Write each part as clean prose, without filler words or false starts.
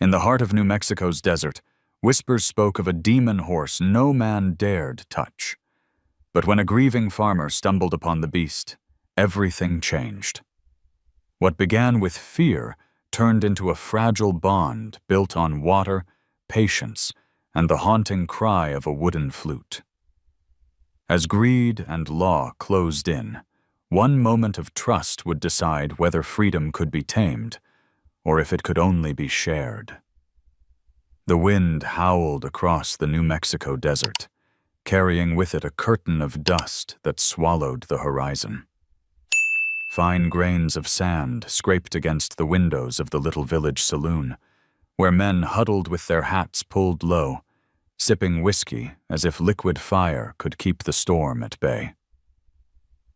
In the heart of New Mexico's desert, whispers spoke of a demon horse no man dared touch. But when a grieving farmer stumbled upon the beast, everything changed. What began with fear turned into a fragile bond built on water, patience, and the haunting cry of a wooden flute. As greed and law closed in, one moment of trust would decide whether freedom could be tamed, or if it could only be shared. The wind howled across the New Mexico desert, carrying with it a curtain of dust that swallowed the horizon. Fine grains of sand scraped against the windows of the little village saloon, where men huddled with their hats pulled low, sipping whiskey as if liquid fire could keep the storm at bay.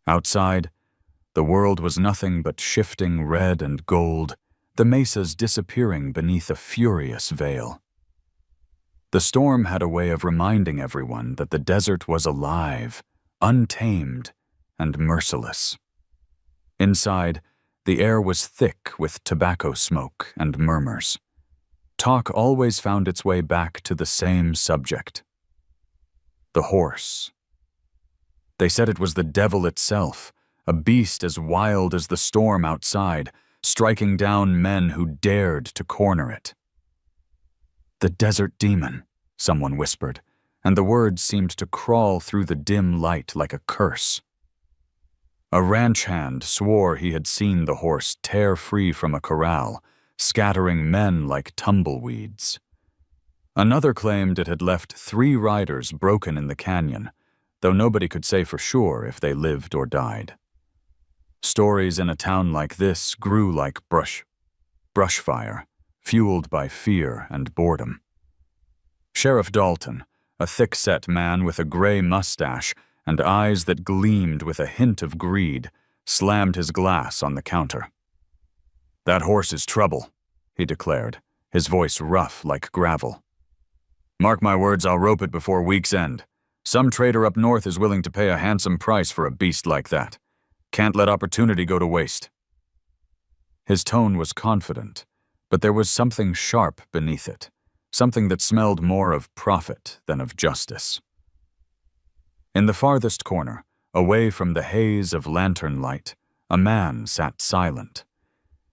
Outside, the world was nothing but shifting red and gold, the mesas disappearing beneath a furious veil. The storm had a way of reminding everyone that the desert was alive, untamed, and merciless. Inside, the air was thick with tobacco smoke and murmurs. Talk always found its way back to the same subject: the horse. They said it was the devil itself, a beast as wild as the storm outside, striking down men who dared to corner it. "The desert demon," someone whispered, and the words seemed to crawl through the dim light like a curse. A ranch hand swore he had seen the horse tear free from a corral, scattering men like tumbleweeds. Another claimed it had left 3 riders broken in the canyon, though nobody could say for sure if they lived or died. Stories in a town like this grew like brush fire, fueled by fear and boredom. Sheriff Dalton, a thick-set man with a gray mustache and eyes that gleamed with a hint of greed, slammed his glass on the counter. "That horse is trouble," he declared, his voice rough like gravel. "Mark my words, I'll rope it before week's end. Some trader up north is willing to pay a handsome price for a beast like that. Can't let opportunity go to waste." His tone was confident, but there was something sharp beneath it, something that smelled more of profit than of justice. In the farthest corner, away from the haze of lantern light, a man sat silent.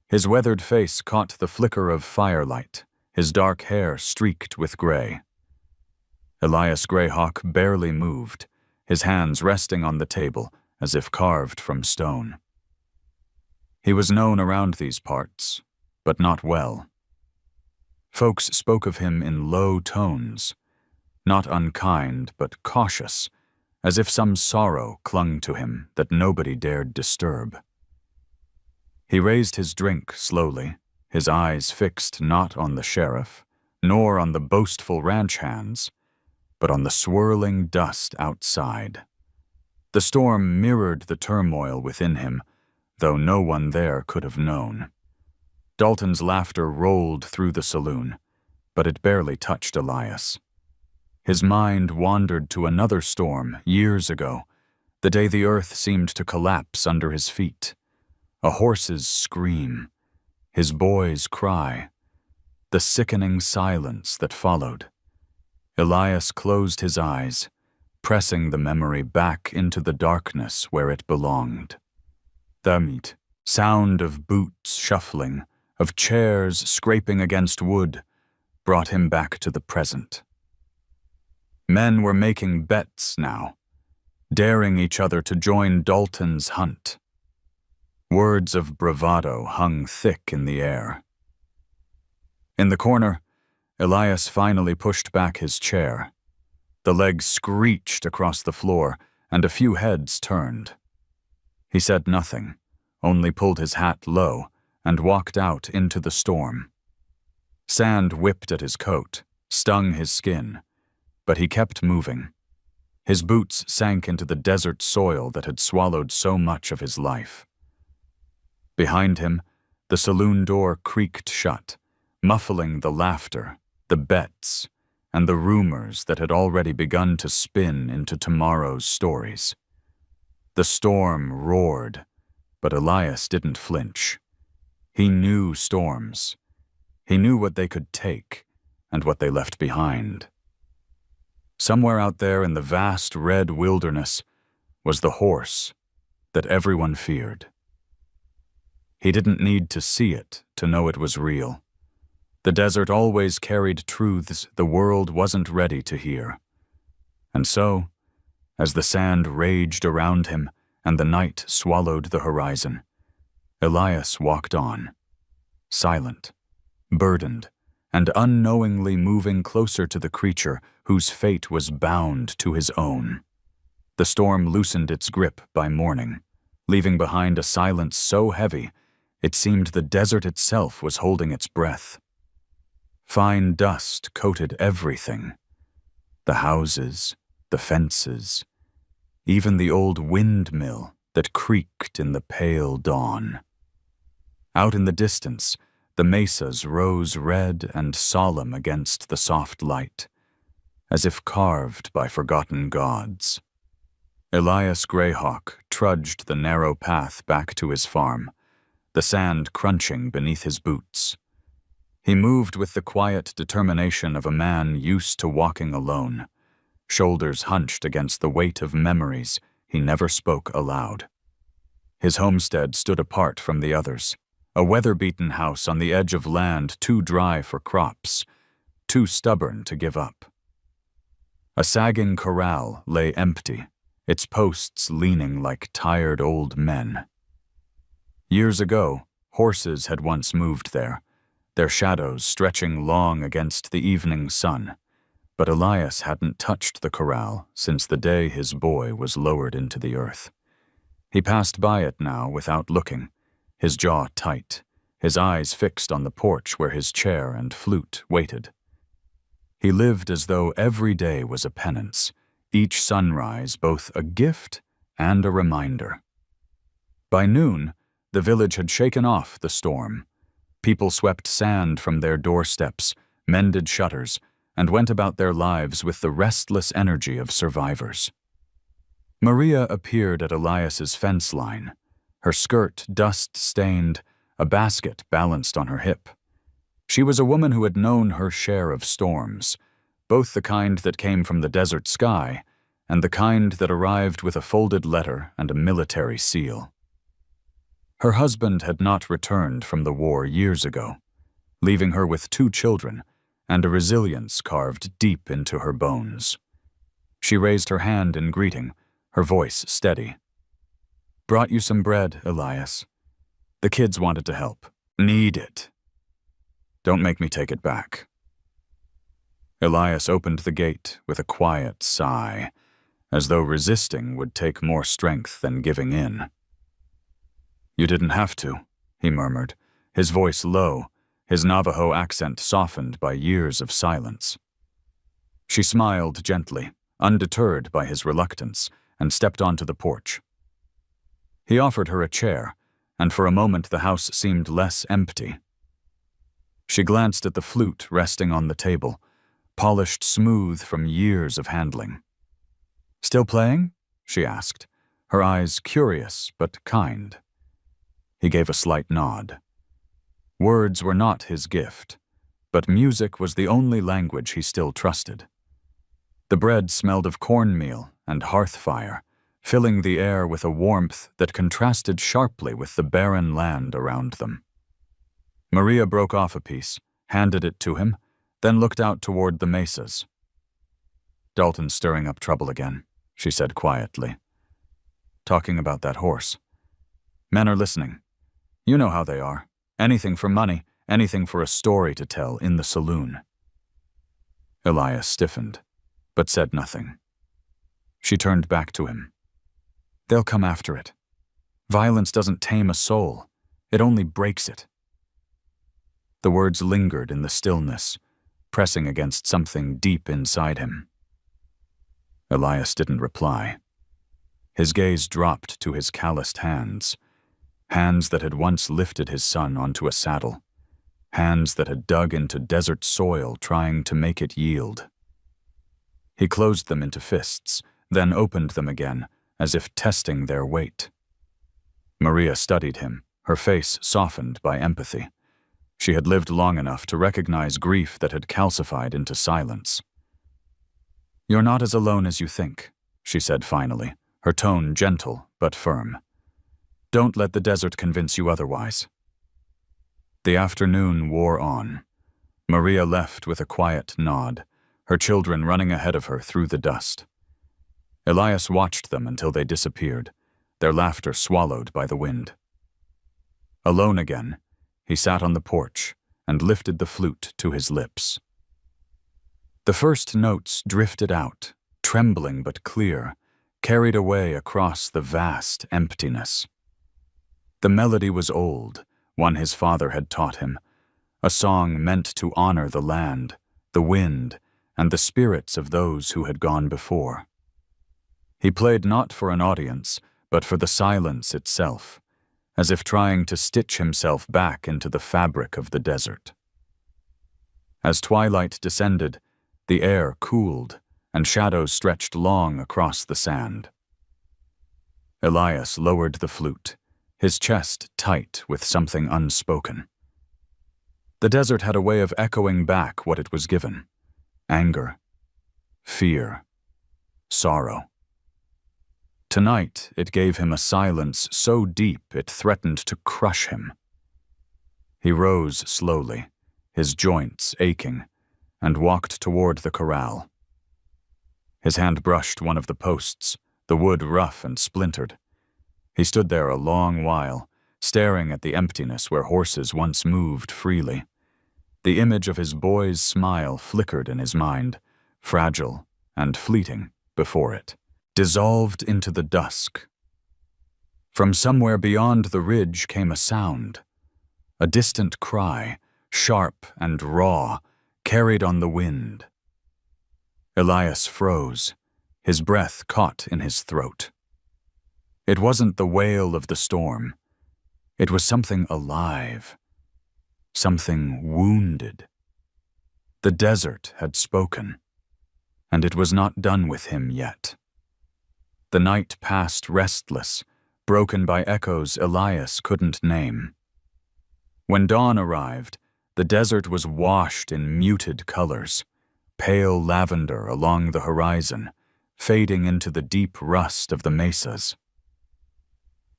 His weathered face caught the flicker of firelight, his dark hair streaked with gray. Elias Greyhawk barely moved, his hands resting on the table as if carved from stone. He was known around these parts, but not well. Folks spoke of him in low tones, not unkind but cautious, as if some sorrow clung to him that nobody dared disturb. He raised his drink slowly, his eyes fixed not on the sheriff, nor on the boastful ranch hands, but on the swirling dust outside. The storm mirrored the turmoil within him, though no one there could have known. Dalton's laughter rolled through the saloon, but it barely touched Elias. His mind wandered to another storm years ago, the day the earth seemed to collapse under his feet. A horse's scream, his boy's cry, the sickening silence that followed. Elias closed his eyes, pressing the memory back into the darkness where it belonged. Tamed, sound of boots shuffling, of chairs scraping against wood, brought him back to the present. Men were making bets now, daring each other to join Dalton's hunt. Words of bravado hung thick in the air. In the corner, Elias finally pushed back his chair. The legs screeched across the floor, and a few heads turned. He said nothing, only pulled his hat low and walked out into the storm. Sand whipped at his coat, stung his skin, but he kept moving. His boots sank into the desert soil that had swallowed so much of his life. Behind him, the saloon door creaked shut, muffling the laughter, the bets, and the rumors that had already begun to spin into tomorrow's stories. The storm roared, but Elias didn't flinch. He knew storms. He knew what they could take and what they left behind. Somewhere out there in the vast red wilderness was the horse that everyone feared. He didn't need to see it to know it was real. The desert always carried truths the world wasn't ready to hear. And so, as the sand raged around him and the night swallowed the horizon, Elias walked on, silent, burdened, and unknowingly moving closer to the creature whose fate was bound to his own. The storm loosened its grip by morning, leaving behind a silence so heavy it seemed the desert itself was holding its breath. Fine dust coated everything: the houses, the fences, even the old windmill that creaked in the pale dawn. Out in the distance, the mesas rose red and solemn against the soft light, as if carved by forgotten gods. Elias Greyhawk trudged the narrow path back to his farm, the sand crunching beneath his boots. He moved with the quiet determination of a man used to walking alone, shoulders hunched against the weight of memories he never spoke aloud. His homestead stood apart from the others, a weather-beaten house on the edge of land too dry for crops, too stubborn to give up. A sagging corral lay empty, its posts leaning like tired old men. Years ago, horses had once moved there, their shadows stretching long against the evening sun, but Elias hadn't touched the corral since the day his boy was lowered into the earth. He passed by it now without looking, his jaw tight, his eyes fixed on the porch where his chair and flute waited. He lived as though every day was a penance, each sunrise both a gift and a reminder. By noon, the village had shaken off the storm. People swept sand from their doorsteps, mended shutters, and went about their lives with the restless energy of survivors. Maria appeared at Elias's fence line, her skirt dust-stained, a basket balanced on her hip. She was a woman who had known her share of storms, both the kind that came from the desert sky and the kind that arrived with a folded letter and a military seal. Her husband had not returned from the war years ago, leaving her with 2 children and a resilience carved deep into her bones. She raised her hand in greeting, her voice steady. "Brought you some bread, Elias. The kids wanted to help. Need it. Don't make me take it back." Elias opened the gate with a quiet sigh, as though resisting would take more strength than giving in. "You didn't have to," he murmured, his voice low, his Navajo accent softened by years of silence. She smiled gently, undeterred by his reluctance, and stepped onto the porch. He offered her a chair, and for a moment the house seemed less empty. She glanced at the flute resting on the table, polished smooth from years of handling. "Still playing?" she asked, her eyes curious but kind. He gave a slight nod. Words were not his gift, but music was the only language he still trusted. The bread smelled of cornmeal and hearth fire, filling the air with a warmth that contrasted sharply with the barren land around them. Maria broke off a piece, handed it to him, then looked out toward the mesas. "Dalton's stirring up trouble again," she said quietly. "Talking about that horse. Men are listening. You know how they are. Anything for money, anything for a story to tell in the saloon." Elias stiffened, but said nothing. She turned back to him. "They'll come after it. Violence doesn't tame a soul. It only breaks it." The words lingered in the stillness, pressing against something deep inside him. Elias didn't reply. His gaze dropped to his calloused hands, hands that had once lifted his son onto a saddle, hands that had dug into desert soil trying to make it yield. He closed them into fists, then opened them again, as if testing their weight. Maria studied him, her face softened by empathy. She had lived long enough to recognize grief that had calcified into silence. "You're not as alone as you think," she said finally, her tone gentle but firm. "Don't let the desert convince you otherwise." The afternoon wore on. Maria left with a quiet nod, her children running ahead of her through the dust. Elias watched them until they disappeared, their laughter swallowed by the wind. Alone again, he sat on the porch and lifted the flute to his lips. The first notes drifted out, trembling but clear, carried away across the vast emptiness. The melody was old, one his father had taught him, a song meant to honor the land, the wind, and the spirits of those who had gone before. He played not for an audience, but for the silence itself, as if trying to stitch himself back into the fabric of the desert. As twilight descended, the air cooled, and shadows stretched long across the sand. Elias lowered the flute, his chest tight with something unspoken. The desert had a way of echoing back what it was given: anger, fear, sorrow. Tonight, it gave him a silence so deep it threatened to crush him. He rose slowly, his joints aching, and walked toward the corral. His hand brushed one of the posts, the wood rough and splintered. He stood there a long while, staring at the emptiness where horses once moved freely. The image of his boy's smile flickered in his mind, fragile and fleeting before it, dissolved into the dusk. From somewhere beyond the ridge came a sound, a distant cry, sharp and raw, carried on the wind. Elias froze, his breath caught in his throat. It wasn't the wail of the storm. It was something alive, something wounded. The desert had spoken, and it was not done with him yet. The night passed restless, broken by echoes Elias couldn't name. When dawn arrived, the desert was washed in muted colors, pale lavender along the horizon, fading into the deep rust of the mesas.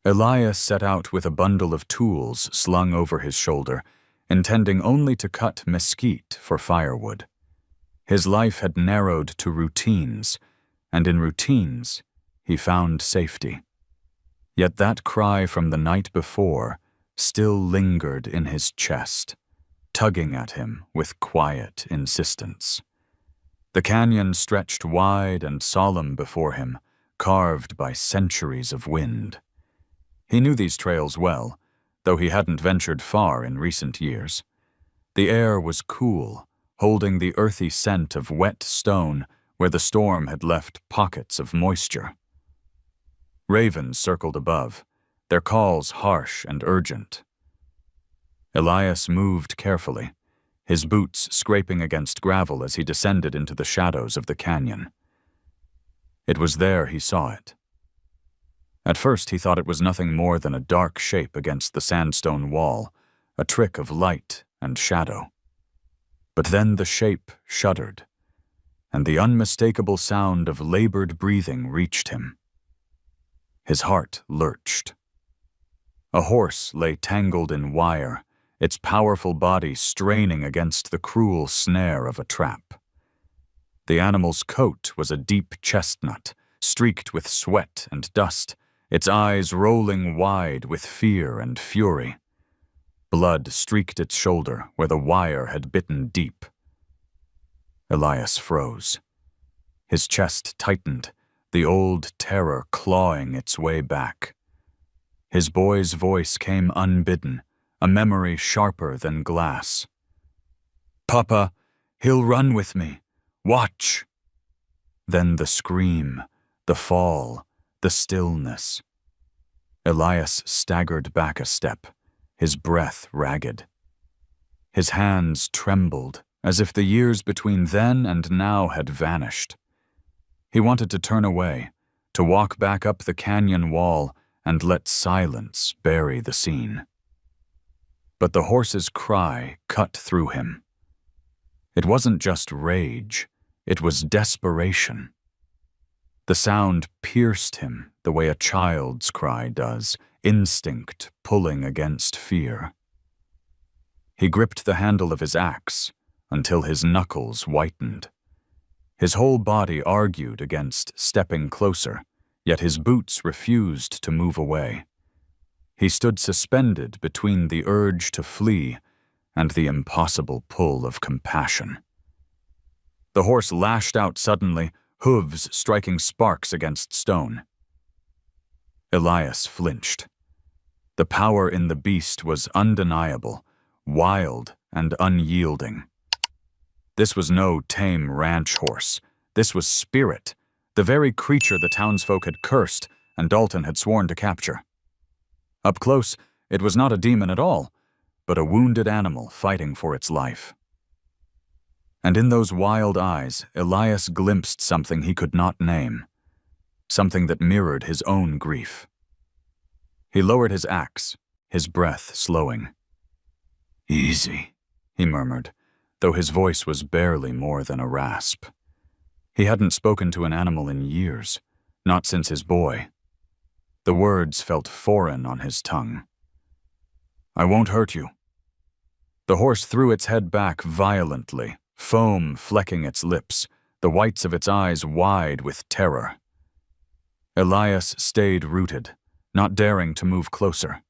Elias set out with a bundle of tools slung over his shoulder, intending only to cut mesquite for firewood. His life had narrowed to routines, and in routines, he found safety. Yet that cry from the night before still lingered in his chest, tugging at him with quiet insistence. The canyon stretched wide and solemn before him, carved by centuries of wind. He knew these trails well, though he hadn't ventured far in recent years. The air was cool, holding the earthy scent of wet stone where the storm had left pockets of moisture. Ravens circled above, their calls harsh and urgent. Elias moved carefully, his boots scraping against gravel as he descended into the shadows of the canyon. It was there he saw it. At first he thought it was nothing more than a dark shape against the sandstone wall, a trick of light and shadow. But then the shape shuddered, and the unmistakable sound of labored breathing reached him. His heart lurched. A horse lay tangled in wire, its powerful body straining against the cruel snare of a trap. The animal's coat was a deep chestnut, streaked with sweat and dust, its eyes rolling wide with fear and fury. Blood streaked its shoulder where the wire had bitten deep. Elias froze. His chest tightened, the old terror clawing its way back. His boy's voice came unbidden, a memory sharper than glass. "Papa, he'll run with me. Watch!" Then the scream, the fall, the stillness. Elias staggered back a step, his breath ragged. His hands trembled, as if the years between then and now had vanished. He wanted to turn away, to walk back up the canyon wall and let silence bury the scene. But the horse's cry cut through him. It wasn't just rage, it was desperation. The sound pierced him the way a child's cry does, instinct pulling against fear. He gripped the handle of his axe until his knuckles whitened. His whole body argued against stepping closer, yet his boots refused to move away. He stood suspended between the urge to flee and the impossible pull of compassion. The horse lashed out suddenly, hooves striking sparks against stone. Elias flinched. The power in the beast was undeniable, wild and unyielding. This was no tame ranch horse. This was spirit, the very creature the townsfolk had cursed and Dalton had sworn to capture. Up close, it was not a demon at all, but a wounded animal fighting for its life. And in those wild eyes, Elias glimpsed something he could not name, something that mirrored his own grief. He lowered his axe, his breath slowing. "Easy," he murmured, though his voice was barely more than a rasp. He hadn't spoken to an animal in years, not since his boy. The words felt foreign on his tongue. "I won't hurt you." The horse threw its head back violently, foam flecking its lips, the whites of its eyes wide with terror. Elias stayed rooted, not daring to move closer.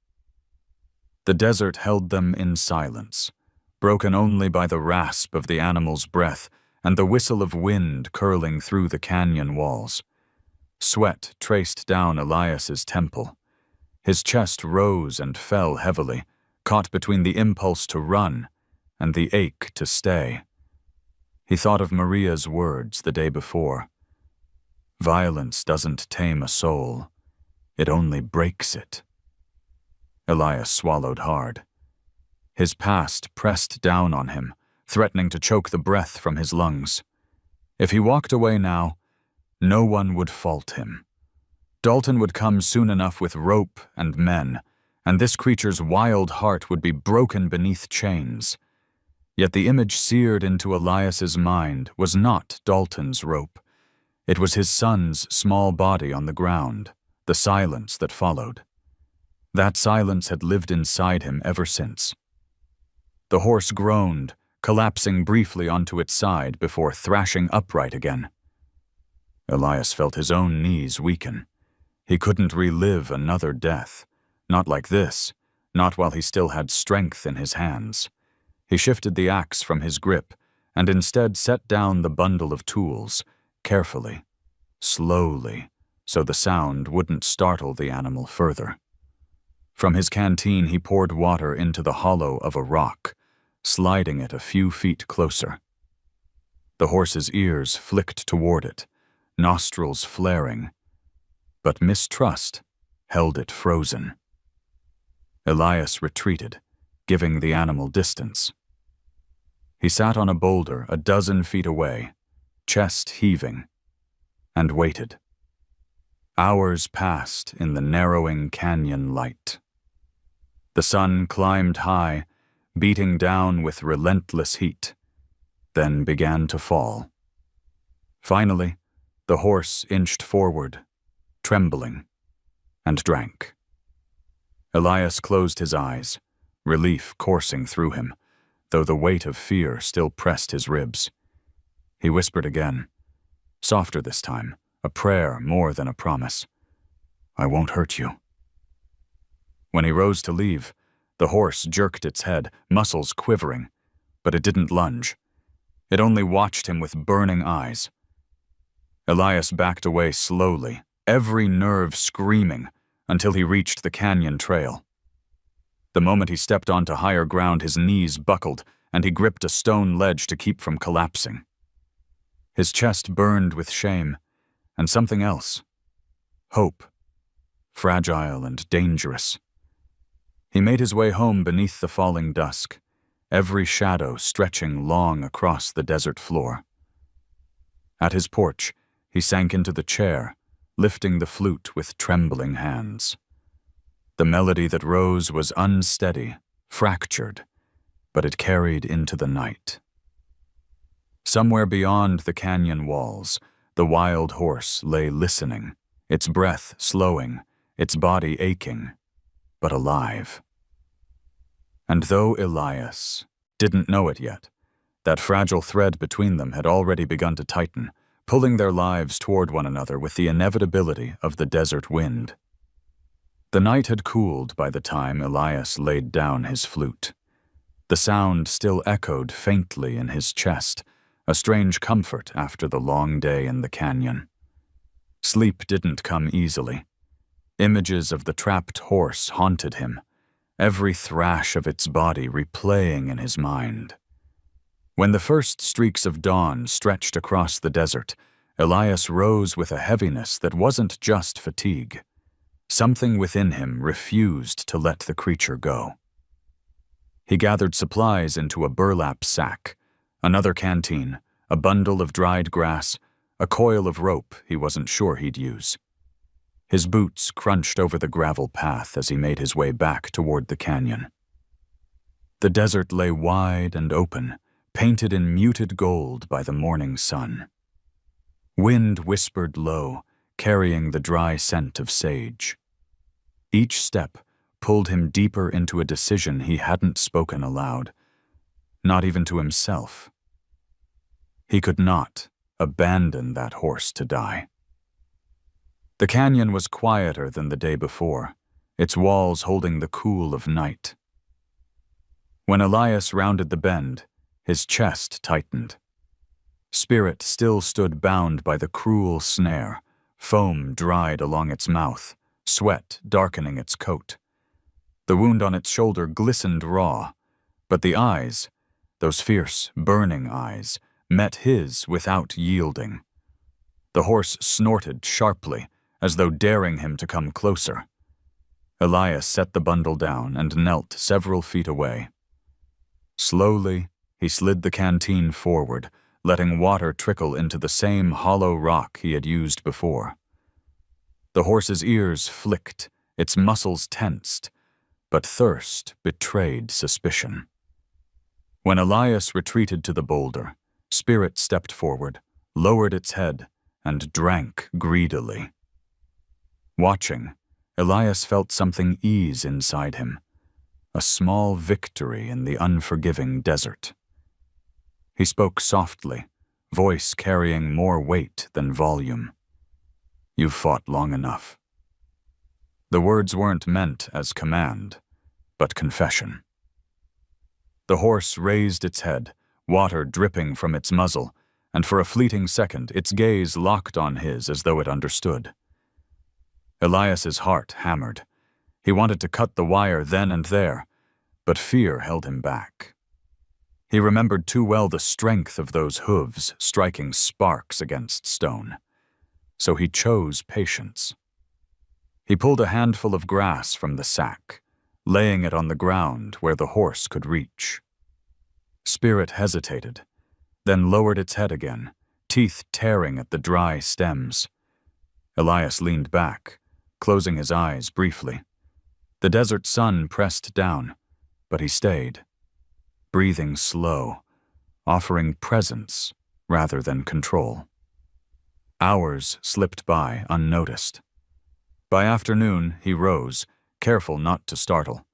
The desert held them in silence, broken only by the rasp of the animal's breath and the whistle of wind curling through the canyon walls. Sweat traced down Elias's temple. His chest rose and fell heavily, caught between the impulse to run and the ache to stay. He thought of Maria's words the day before. Violence doesn't tame a soul, it only breaks it. Elias swallowed hard. His past pressed down on him, threatening to choke the breath from his lungs. If he walked away now, no one would fault him. Dalton would come soon enough with rope and men, and this creature's wild heart would be broken beneath chains. Yet the image seared into Elias's mind was not Dalton's rope. It was his son's small body on the ground, the silence that followed. That silence had lived inside him ever since. The horse groaned, collapsing briefly onto its side before thrashing upright again. Elias felt his own knees weaken. He couldn't relive another death. Not like this, not while he still had strength in his hands. He shifted the axe from his grip and instead set down the bundle of tools, carefully, slowly, so the sound wouldn't startle the animal further. From his canteen he poured water into the hollow of a rock, sliding it a few feet closer. The horse's ears flicked toward it, nostrils flaring, but mistrust held it frozen. Elias retreated, giving the animal distance. He sat on a boulder a dozen feet away, chest heaving, and waited. Hours passed in the narrowing canyon light. The sun climbed high, beating down with relentless heat, then began to fall. Finally, the horse inched forward, trembling, and drank. Elias closed his eyes, relief coursing through him, though the weight of fear still pressed his ribs. He whispered again, softer this time, a prayer more than a promise. "I won't hurt you." When he rose to leave, the horse jerked its head, muscles quivering, but it didn't lunge. It only watched him with burning eyes. Elias backed away slowly, every nerve screaming, until he reached the canyon trail. The moment he stepped onto higher ground, his knees buckled, and he gripped a stone ledge to keep from collapsing. His chest burned with shame, and something else. Hope. Fragile and dangerous. He made his way home beneath the falling dusk, every shadow stretching long across the desert floor. At his porch, he sank into the chair, lifting the flute with trembling hands. The melody that rose was unsteady, fractured, but it carried into the night. Somewhere beyond the canyon walls, the wild horse lay listening, its breath slowing, its body aching, but alive. And though Elias didn't know it yet, that fragile thread between them had already begun to tighten, pulling their lives toward one another with the inevitability of the desert wind. The night had cooled by the time Elias laid down his flute. The sound still echoed faintly in his chest, a strange comfort after the long day in the canyon. Sleep didn't come easily. Images of the trapped horse haunted him, every thrash of its body replaying in his mind. When the first streaks of dawn stretched across the desert, Elias rose with a heaviness that wasn't just fatigue. Something within him refused to let the creature go. He gathered supplies into a burlap sack, another canteen, a bundle of dried grass, a coil of rope he wasn't sure he'd use. His boots crunched over the gravel path as he made his way back toward the canyon. The desert lay wide and open, painted in muted gold by the morning sun. Wind whispered low, carrying the dry scent of sage. Each step pulled him deeper into a decision he hadn't spoken aloud, not even to himself. He could not abandon that horse to die. The canyon was quieter than the day before, its walls holding the cool of night. When Elias rounded the bend, his chest tightened. Spirit still stood bound by the cruel snare, foam dried along its mouth, sweat darkening its coat. The wound on its shoulder glistened raw, but the eyes, those fierce, burning eyes, met his without yielding. The horse snorted sharply, as though daring him to come closer. Elias set the bundle down and knelt several feet away. Slowly, he slid the canteen forward, letting water trickle into the same hollow rock he had used before. The horse's ears flicked, its muscles tensed, but thirst betrayed suspicion. When Elias retreated to the boulder, Spirit stepped forward, lowered its head, and drank greedily. Watching, Elias felt something ease inside him, a small victory in the unforgiving desert. He spoke softly, voice carrying more weight than volume. "You've fought long enough." The words weren't meant as command, but confession. The horse raised its head, water dripping from its muzzle, and for a fleeting second its gaze locked on his as though it understood. Elias's heart hammered. He wanted to cut the wire then and there, but fear held him back. He remembered too well the strength of those hooves striking sparks against stone. So he chose patience. He pulled a handful of grass from the sack, laying it on the ground where the horse could reach. Spirit hesitated, then lowered its head again, teeth tearing at the dry stems. Elias leaned back, closing his eyes briefly. The desert sun pressed down, but he stayed, breathing slow, offering presence rather than control. Hours slipped by unnoticed. By afternoon, he rose, careful not to startle.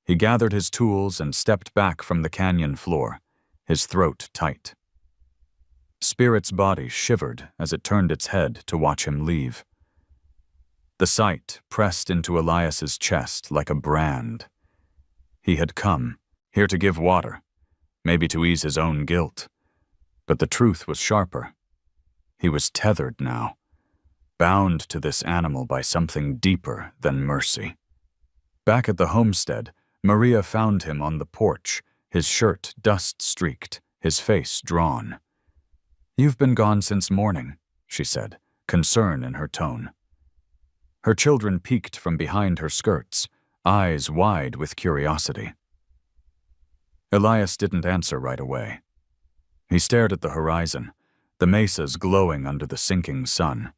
He gathered his tools and stepped back from the canyon floor, his throat tight. Spirit's body shivered as it turned its head to watch him leave. The sight pressed into Elias's chest like a brand. He had come, here to give water, maybe to ease his own guilt. But the truth was sharper. He was tethered now, bound to this animal by something deeper than mercy. Back at the homestead, Maria found him on the porch, his shirt dust-streaked, his face drawn. "You've been gone since morning," she said, concern in her tone. Her children peeked from behind her skirts, eyes wide with curiosity. Elias didn't answer right away. He stared at the horizon, the mesas glowing under the sinking sun.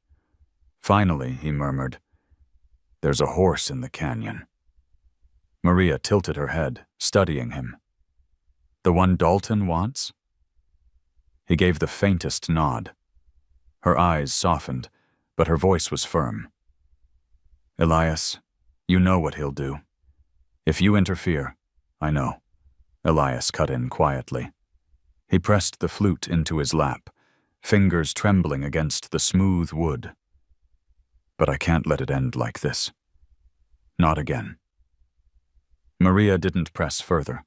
Finally, he murmured, "There's a horse in the canyon." Maria tilted her head, studying him. The one Dalton wants? He gave the faintest nod. Her eyes softened, but her voice was firm. Elias, you know what he'll do. If you interfere, I know. Elias cut in quietly. He pressed the flute into his lap, fingers trembling against the smooth wood. But I can't let it end like this. Not again. Maria didn't press further.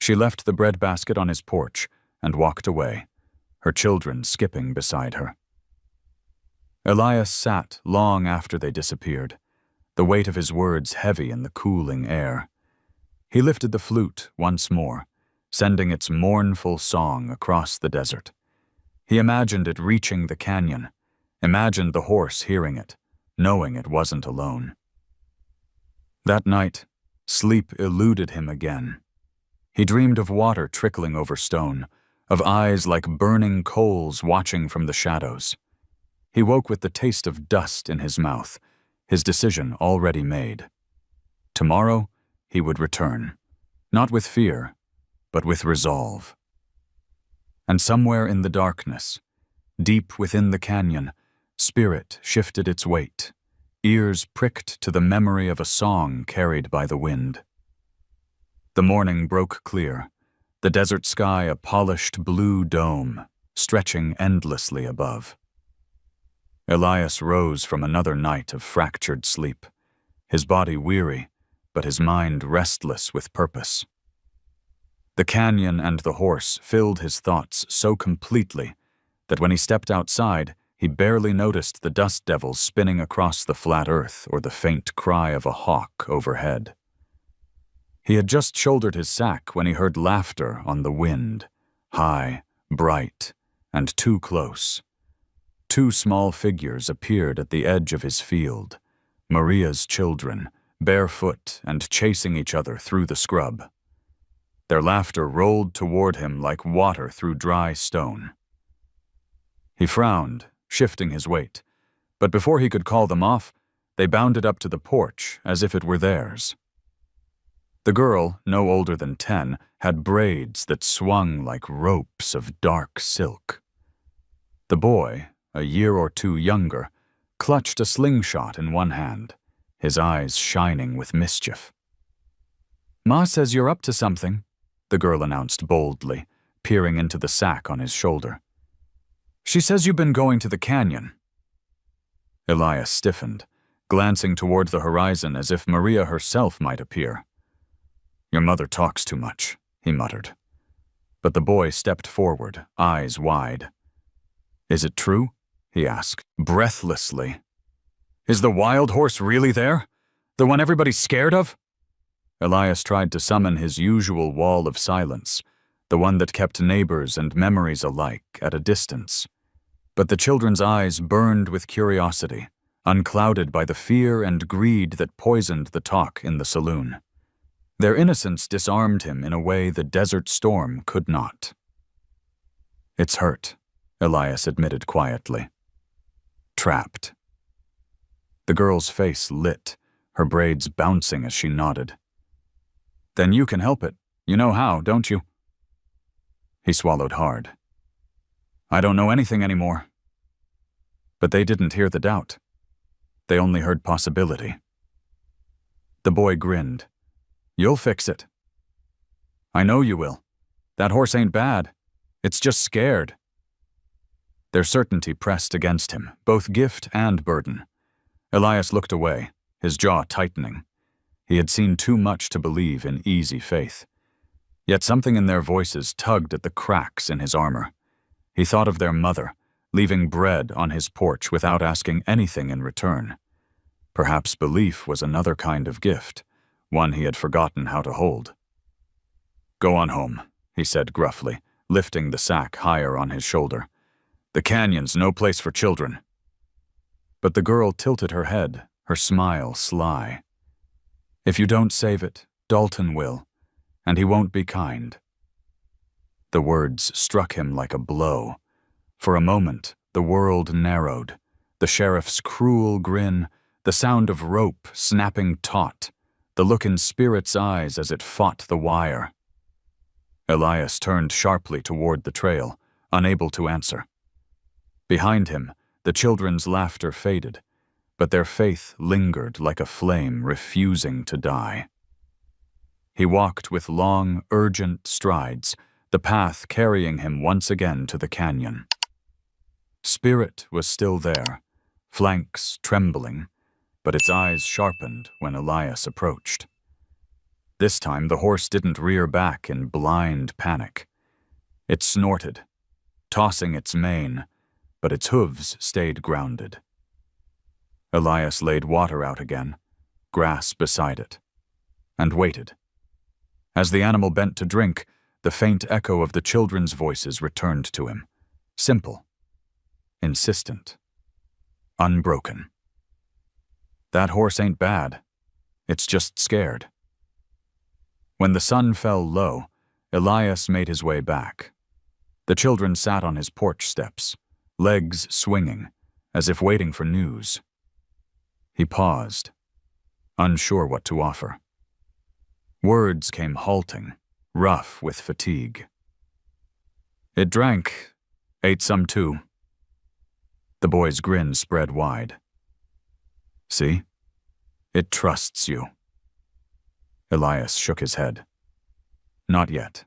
She left the breadbasket on his porch and walked away, her children skipping beside her. Elias sat long after they disappeared, the weight of his words heavy in the cooling air. He lifted the flute once more, sending its mournful song across the desert. He imagined it reaching the canyon, imagined the horse hearing it, knowing it wasn't alone. That night, sleep eluded him again. He dreamed of water trickling over stone, of eyes like burning coals watching from the shadows. He woke with the taste of dust in his mouth, his decision already made. Tomorrow, he would return, not with fear, but with resolve. And somewhere in the darkness, deep within the canyon, spirit shifted its weight, ears pricked to the memory of a song carried by the wind. The morning broke clear, the desert sky a polished blue dome, stretching endlessly above. Elias rose from another night of fractured sleep, his body weary, but his mind restless with purpose. The canyon and the horse filled his thoughts so completely that when he stepped outside, he barely noticed the dust devils spinning across the flat earth or the faint cry of a hawk overhead. He had just shouldered his sack when he heard laughter on the wind, high, bright, and too close. Two small figures appeared at the edge of his field, Maria's children, barefoot and chasing each other through the scrub. Their laughter rolled toward him like water through dry stone. He frowned, shifting his weight, but before he could call them off, they bounded up to the porch as if it were theirs. The girl, no older than 10, had braids that swung like ropes of dark silk. The boy, a year or two younger, clutched a slingshot in one hand, his eyes shining with mischief. "Ma says you're up to something," the girl announced boldly, peering into the sack on his shoulder. "She says you've been going to the canyon." Elias stiffened, glancing toward the horizon as if Maria herself might appear. "Your mother talks too much," he muttered. But the boy stepped forward, eyes wide. "Is it true?" he asked, breathlessly. "Is the wild horse really there? The one everybody's scared of?" Elias tried to summon his usual wall of silence, the one that kept neighbors and memories alike at a distance. But the children's eyes burned with curiosity, unclouded by the fear and greed that poisoned the talk in the saloon. Their innocence disarmed him in a way the desert storm could not. "It's hurt," Elias admitted quietly. "Trapped." The girl's face lit, her braids bouncing as she nodded. "Then you can help it. You know how, don't you?" He swallowed hard. "I don't know anything anymore." But they didn't hear the doubt. They only heard possibility. The boy grinned. "You'll fix it." "I know you will. That horse ain't bad. It's just scared." Their certainty pressed against him, both gift and burden. Elias looked away, his jaw tightening. He had seen too much to believe in easy faith. Yet something in their voices tugged at the cracks in his armor. He thought of their mother, leaving bread on his porch without asking anything in return. Perhaps belief was another kind of gift, one he had forgotten how to hold. "Go on home," he said gruffly, lifting the sack higher on his shoulder. "The canyon's no place for children." But the girl tilted her head, her smile sly. "If you don't save it, Dalton will, and he won't be kind." The words struck him like a blow. For a moment, the world narrowed, the sheriff's cruel grin, the sound of rope snapping taut, the look in Spirit's eyes as it fought the wire. Elias turned sharply toward the trail, unable to answer. Behind him, the children's laughter faded, but their faith lingered like a flame refusing to die. He walked with long, urgent strides, the path carrying him once again to the canyon. Spirit was still there, flanks trembling, but its eyes sharpened when Elias approached. This time the horse didn't rear back in blind panic. It snorted, tossing its mane, but its hooves stayed grounded. Elias laid water out again, grass beside it, and waited. As the animal bent to drink, the faint echo of the children's voices returned to him, simple, insistent, unbroken. That horse ain't bad. It's just scared. When the sun fell low, Elias made his way back. The children sat on his porch steps, legs swinging, as if waiting for news. He paused, unsure what to offer. Words came halting, rough with fatigue. It drank, ate some too. The boy's grin spread wide. See? It trusts you. Elias shook his head. Not yet.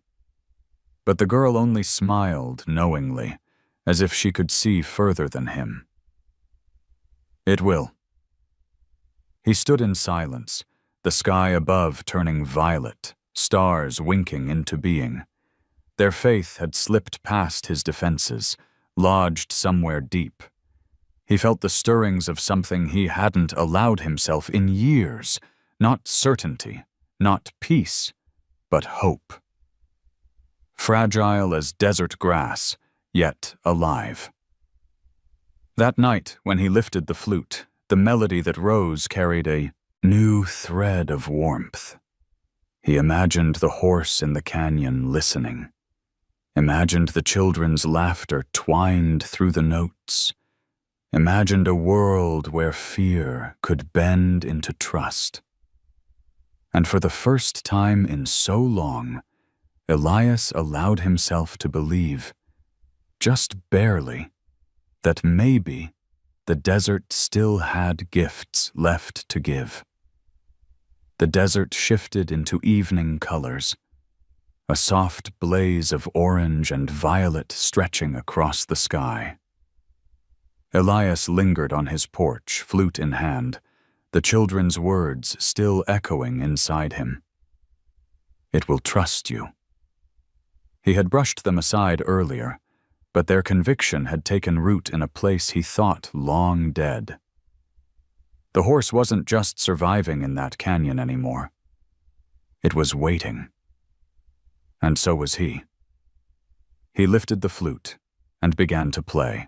But the girl only smiled knowingly, as if she could see further than him. It will. He stood in silence, the sky above turning violet, stars winking into being. Their faith had slipped past his defenses, lodged somewhere deep. He felt the stirrings of something he hadn't allowed himself in years, not certainty, not peace, but hope. Fragile as desert grass, yet alive. That night, when he lifted the flute, the melody that rose carried a new thread of warmth. He imagined the horse in the canyon listening, imagined the children's laughter twined through the notes, imagined a world where fear could bend into trust. And for the first time in so long, Elias allowed himself to believe, just barely, that maybe the desert still had gifts left to give. The desert shifted into evening colors, a soft blaze of orange and violet stretching across the sky. Elias lingered on his porch, flute in hand, the children's words still echoing inside him. It will trust you. He had brushed them aside earlier, but their conviction had taken root in a place he thought long dead. The horse wasn't just surviving in that canyon anymore. It was waiting. And so was he. He lifted the flute and began to play.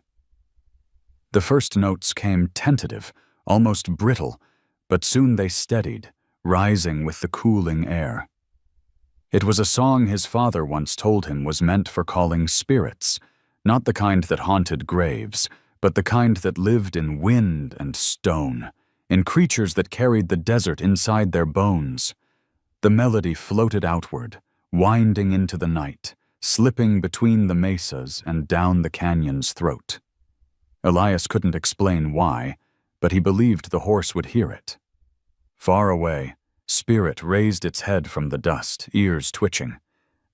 The first notes came tentative, almost brittle, but soon they steadied, rising with the cooling air. It was a song his father once told him was meant for calling spirits, not the kind that haunted graves, but the kind that lived in wind and stone, in creatures that carried the desert inside their bones. The melody floated outward, winding into the night, slipping between the mesas and down the canyon's throat. Elias couldn't explain why, but he believed the horse would hear it. Far away, Spirit raised its head from the dust, ears twitching.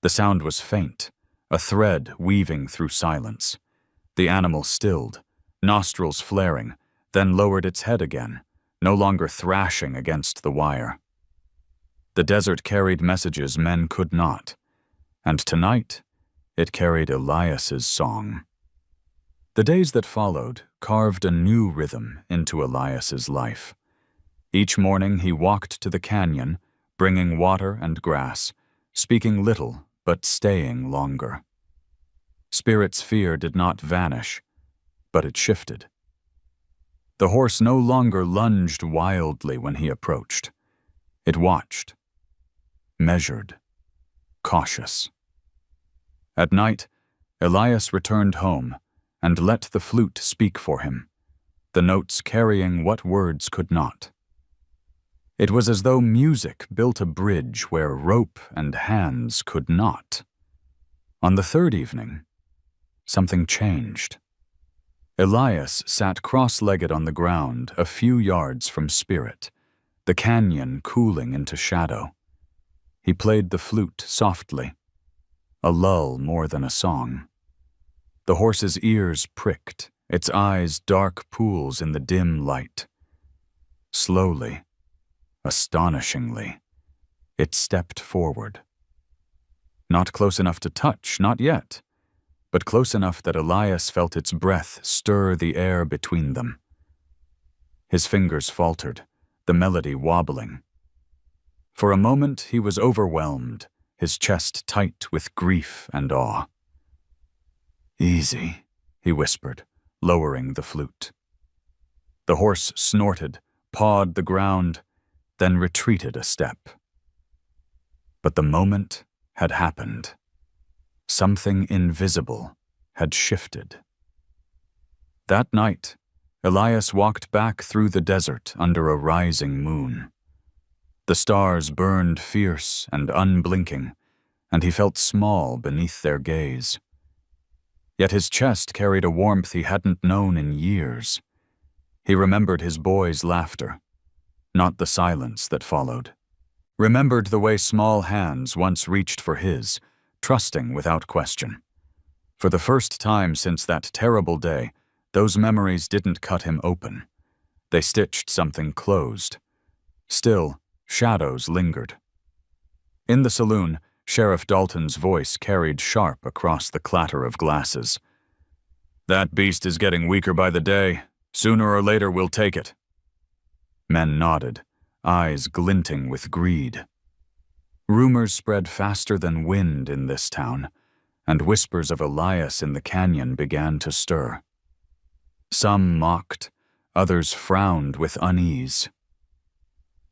The sound was faint, a thread weaving through silence. The animal stilled, nostrils flaring, then lowered its head again, no longer thrashing against the wire. The desert carried messages men could not, and tonight it carried Elias's song. The days that followed carved a new rhythm into Elias's life. Each morning he walked to the canyon, bringing water and grass, speaking little but staying longer. Spirit's fear did not vanish, but it shifted. The horse no longer lunged wildly when he approached. It watched, measured, cautious. At night, Elias returned home and let the flute speak for him, the notes carrying what words could not. It was as though music built a bridge where rope and hands could not. On the third evening, something changed. Elias sat cross-legged on the ground a few yards from Spirit, the canyon cooling into shadow. He played the flute softly, a lull more than a song. The horse's ears pricked, its eyes dark pools in the dim light. Slowly, astonishingly, it stepped forward. Not close enough to touch, not yet, but close enough that Elias felt its breath stir the air between them. His fingers faltered, the melody wobbling. For a moment he was overwhelmed, his chest tight with grief and awe. "Easy," he whispered, lowering the flute. The horse snorted, pawed the ground, then retreated a step. But the moment had happened. Something invisible had shifted. That night, Elias walked back through the desert under a rising moon. The stars burned fierce and unblinking, and he felt small beneath their gaze. Yet his chest carried a warmth he hadn't known in years. He remembered his boy's laughter, not the silence that followed. Remembered the way small hands once reached for his, trusting without question. For the first time since that terrible day, those memories didn't cut him open. They stitched something closed. Still, shadows lingered. In the saloon, Sheriff Dalton's voice carried sharp across the clatter of glasses. "That beast is getting weaker by the day. Sooner or later we'll take it." Men nodded, eyes glinting with greed. Rumors spread faster than wind in this town, and whispers of Elias in the canyon began to stir. Some mocked, others frowned with unease.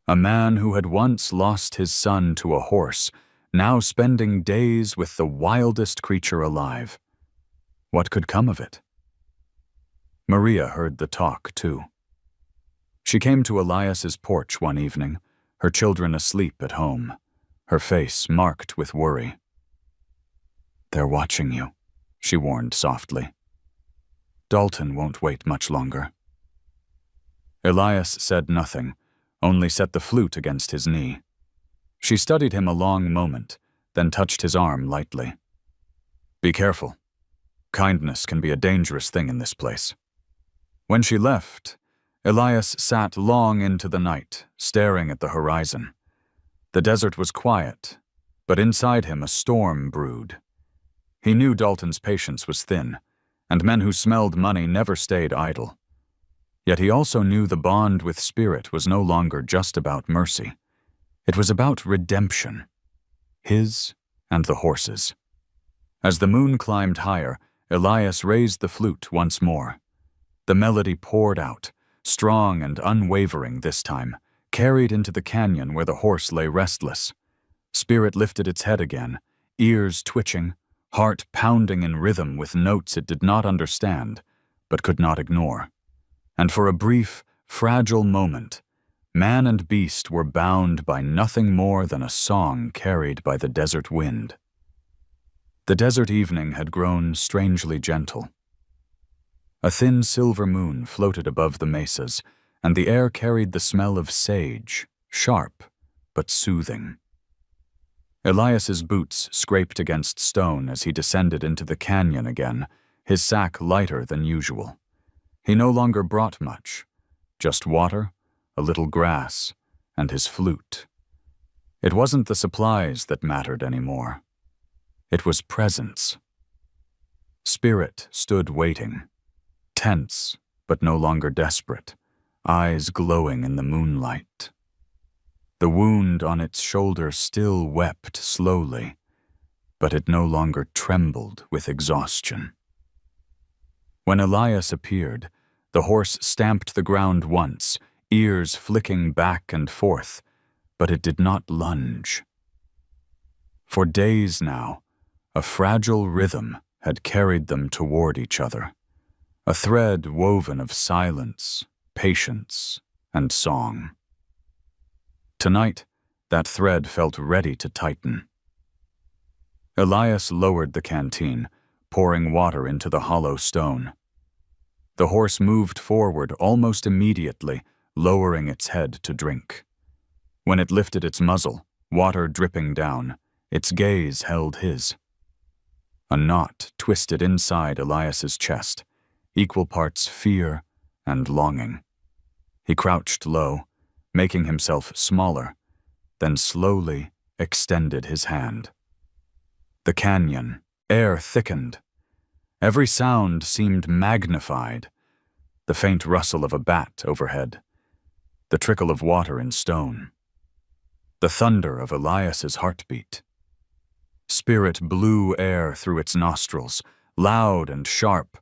A man who had once lost his son to a horse, now spending days with the wildest creature alive. What could come of it? Maria heard the talk, too. She came to Elias's porch one evening, her children asleep at home, her face marked with worry. "They're watching you," she warned softly. "Dalton won't wait much longer." Elias said nothing, only set the flute against his knee. She studied him a long moment, then touched his arm lightly. "Be careful. Kindness can be a dangerous thing in this place." When she left, Elias sat long into the night, staring at the horizon. The desert was quiet, but inside him a storm brewed. He knew Dalton's patience was thin, and men who smelled money never stayed idle. Yet he also knew the bond with Spirit was no longer just about mercy. It was about redemption, his and the horse's. As the moon climbed higher, Elias raised the flute once more. The melody poured out, strong and unwavering this time, carried into the canyon where the horse lay restless. Spirit lifted its head again, ears twitching, heart pounding in rhythm with notes it did not understand, but could not ignore. And for a brief, fragile moment, man and beast were bound by nothing more than a song carried by the desert wind. The desert evening had grown strangely gentle. A thin silver moon floated above the mesas, and the air carried the smell of sage, sharp but soothing. Elias's boots scraped against stone as he descended into the canyon again, his sack lighter than usual. He no longer brought much, just water, a little grass, and his flute. It wasn't the supplies that mattered anymore. It was presence. Spirit stood waiting, tense but no longer desperate, eyes glowing in the moonlight. The wound on its shoulder still wept slowly, but it no longer trembled with exhaustion. When Elias appeared, the horse stamped the ground once, ears flicking back and forth, but it did not lunge. For days now, a fragile rhythm had carried them toward each other, a thread woven of silence, patience, and song. Tonight, that thread felt ready to tighten. Elias lowered the canteen, pouring water into the hollow stone. The horse moved forward almost immediately, lowering its head to drink. When it lifted its muzzle, water dripping down, its gaze held his. A knot twisted inside Elias's chest, equal parts fear and longing. He crouched low, making himself smaller, then slowly extended his hand. The canyon, air thickened. Every sound seemed magnified. The faint rustle of a bat overhead, the trickle of water in stone, the thunder of Elias's heartbeat. Spirit blew air through its nostrils, loud and sharp,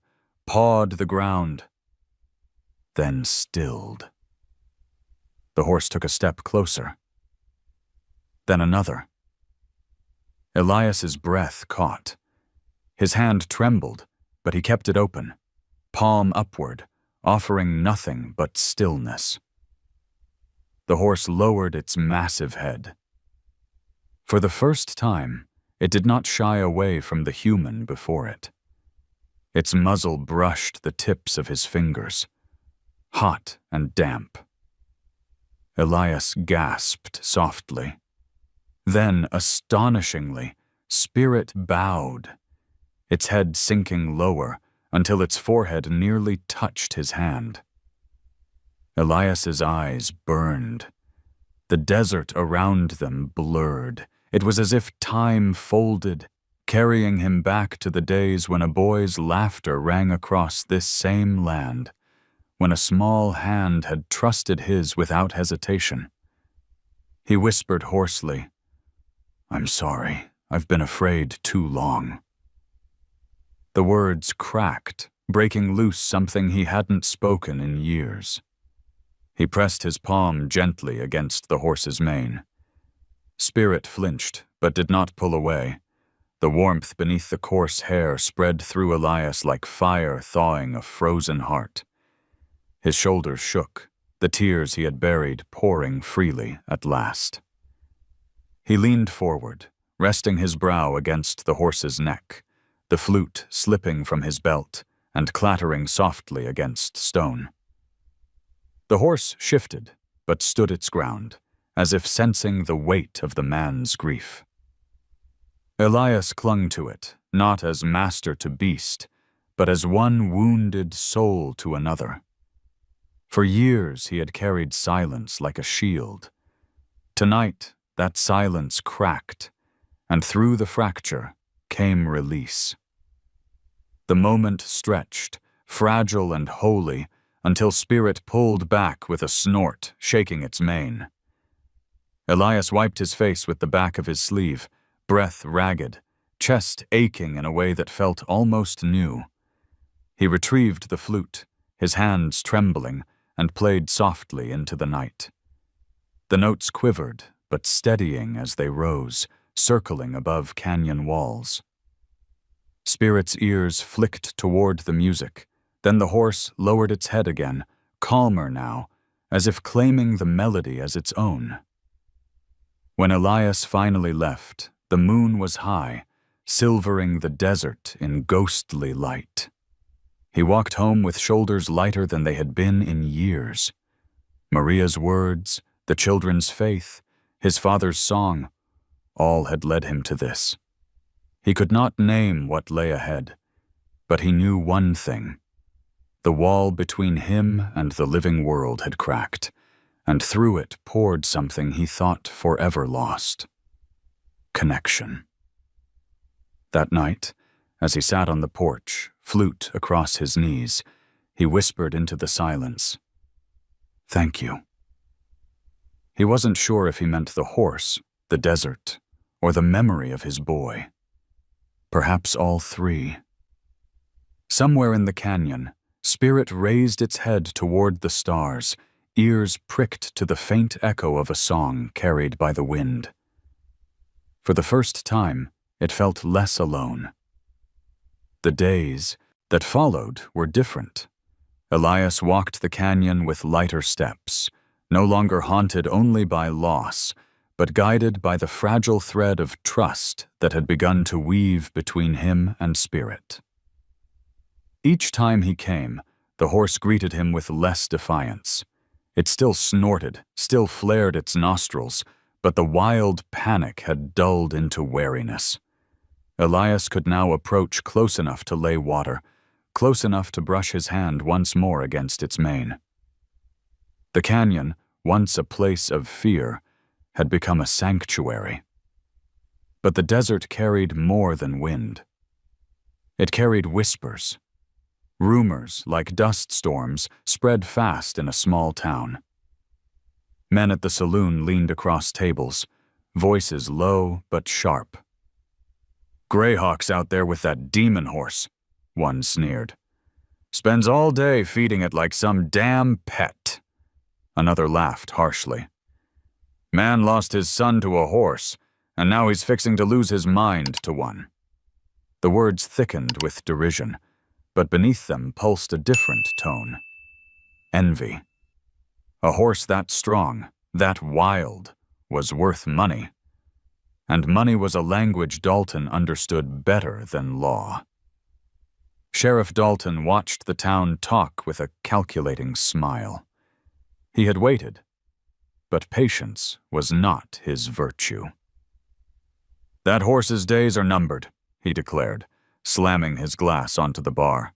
pawed the ground, then stilled. The horse took a step closer, then another. Elias's breath caught. His hand trembled, but he kept it open, palm upward, offering nothing but stillness. The horse lowered its massive head. For the first time, it did not shy away from the human before it. Its muzzle brushed the tips of his fingers, hot and damp. Elias gasped softly. Then, astonishingly, Spirit bowed, its head sinking lower until its forehead nearly touched his hand. Elias's eyes burned. The desert around them blurred. It was as if time folded, carrying him back to the days when a boy's laughter rang across this same land, when a small hand had trusted his without hesitation. He whispered hoarsely, "I'm sorry, I've been afraid too long." The words cracked, breaking loose something he hadn't spoken in years. He pressed his palm gently against the horse's mane. Spirit flinched, but did not pull away. The warmth beneath the coarse hair spread through Elias like fire thawing a frozen heart. His shoulders shook, the tears he had buried pouring freely at last. He leaned forward, resting his brow against the horse's neck, the flute slipping from his belt and clattering softly against stone. The horse shifted, but stood its ground, as if sensing the weight of the man's grief. Elias clung to it, not as master to beast, but as one wounded soul to another. For years he had carried silence like a shield. Tonight, that silence cracked, and through the fracture came release. The moment stretched, fragile and holy, until Spirit pulled back with a snort, shaking its mane. Elias wiped his face with the back of his sleeve, breath ragged, chest aching in a way that felt almost new. He retrieved the flute, his hands trembling, and played softly into the night. The notes quivered, but steadying as they rose, circling above canyon walls. Spirit's ears flicked toward the music, then the horse lowered its head again, calmer now, as if claiming the melody as its own. When Elias finally left, the moon was high, silvering the desert in ghostly light. He walked home with shoulders lighter than they had been in years. Maria's words, the children's faith, his father's song, all had led him to this. He could not name what lay ahead, but he knew one thing. The wall between him and the living world had cracked, and through it poured something he thought forever lost. Connection. That night, as he sat on the porch, flute across his knees, he whispered into the silence, "Thank you." He wasn't sure if he meant the horse, the desert, or the memory of his boy. Perhaps all three. Somewhere in the canyon, Spirit raised its head toward the stars, ears pricked to the faint echo of a song carried by the wind. For the first time, it felt less alone. The days that followed were different. Elias walked the canyon with lighter steps, no longer haunted only by loss, but guided by the fragile thread of trust that had begun to weave between him and Spirit. Each time he came, the horse greeted him with less defiance. It still snorted, still flared its nostrils, but the wild panic had dulled into wariness. Elias could now approach close enough to lay water, close enough to brush his hand once more against its mane. The canyon, once a place of fear, had become a sanctuary. But the desert carried more than wind. It carried whispers. Rumors, like dust storms, spread fast in a small town. Men at the saloon leaned across tables, voices low but sharp. "Greyhawk's out there with that demon horse," one sneered. "Spends all day feeding it like some damn pet." Another laughed harshly. "Man lost his son to a horse, and now he's fixing to lose his mind to one." The words thickened with derision, but beneath them pulsed a different tone. Envy. A horse that strong, that wild, was worth money. And money was a language Dalton understood better than law. Sheriff Dalton watched the town talk with a calculating smile. He had waited, but patience was not his virtue. "That horse's days are numbered," he declared, slamming his glass onto the bar.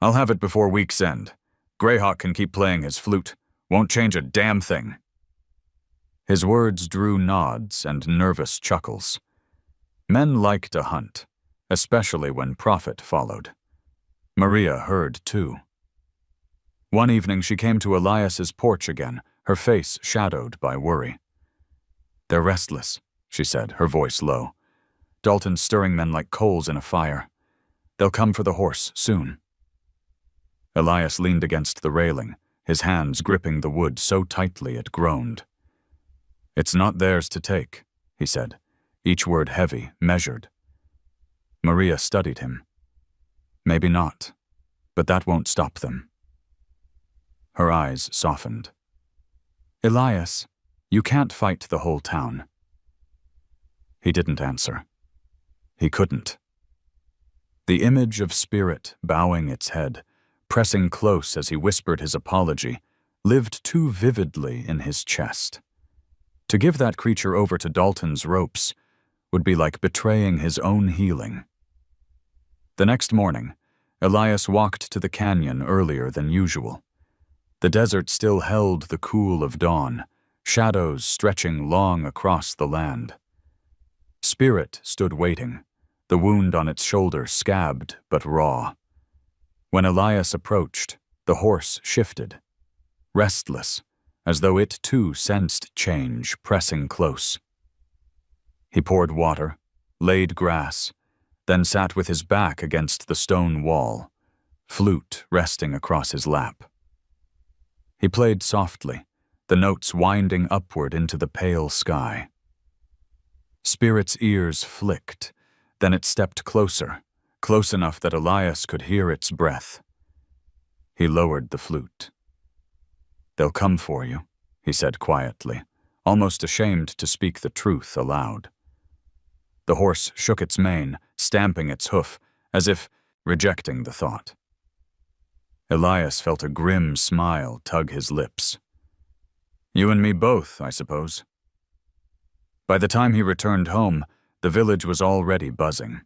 "I'll have it before week's end. Greyhawk can keep playing his flute. Won't change a damn thing." His words drew nods and nervous chuckles. Men liked to hunt, especially when profit followed. Maria heard too. One evening she came to Elias's porch again, her face shadowed by worry. "They're restless," she said, her voice low. "Dalton's stirring men like coals in a fire. They'll come for the horse soon." Elias leaned against the railing, his hands gripping the wood so tightly it groaned. "It's not theirs to take," he said, each word heavy, measured. Maria studied him. "Maybe not, but that won't stop them." Her eyes softened. "Elias, you can't fight the whole town." He didn't answer. He couldn't. The image of Spirit bowing its head, pressing close as he whispered his apology, lived too vividly in his chest. To give that creature over to Dalton's ropes would be like betraying his own healing. The next morning, Elias walked to the canyon earlier than usual. The desert still held the cool of dawn, shadows stretching long across the land. Spirit stood waiting, the wound on its shoulder scabbed but raw. When Elias approached, the horse shifted, restless, as though it too sensed change pressing close. He poured water, laid grass, then sat with his back against the stone wall, flute resting across his lap. He played softly, the notes winding upward into the pale sky. Spirit's ears flicked, then it stepped closer, close enough that Elias could hear its breath. He lowered the flute. "They'll come for you," he said quietly, almost ashamed to speak the truth aloud. The horse shook its mane, stamping its hoof, as if rejecting the thought. Elias felt a grim smile tug his lips. "You and me both, I suppose." By the time he returned home, the village was already buzzing.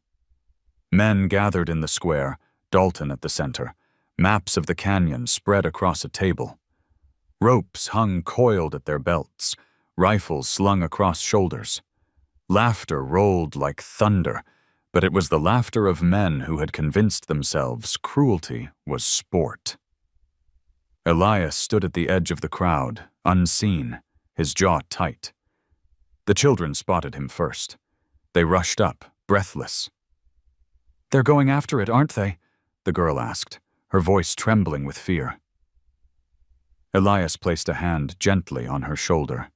Men gathered in the square, Dalton at the center, maps of the canyon spread across a table. Ropes hung coiled at their belts, rifles slung across shoulders. Laughter rolled like thunder, but it was the laughter of men who had convinced themselves cruelty was sport. Elias stood at the edge of the crowd, unseen, his jaw tight. The children spotted him first. They rushed up, breathless. "They're going after it, aren't they?" the girl asked, her voice trembling with fear. Elias placed a hand gently on her shoulder,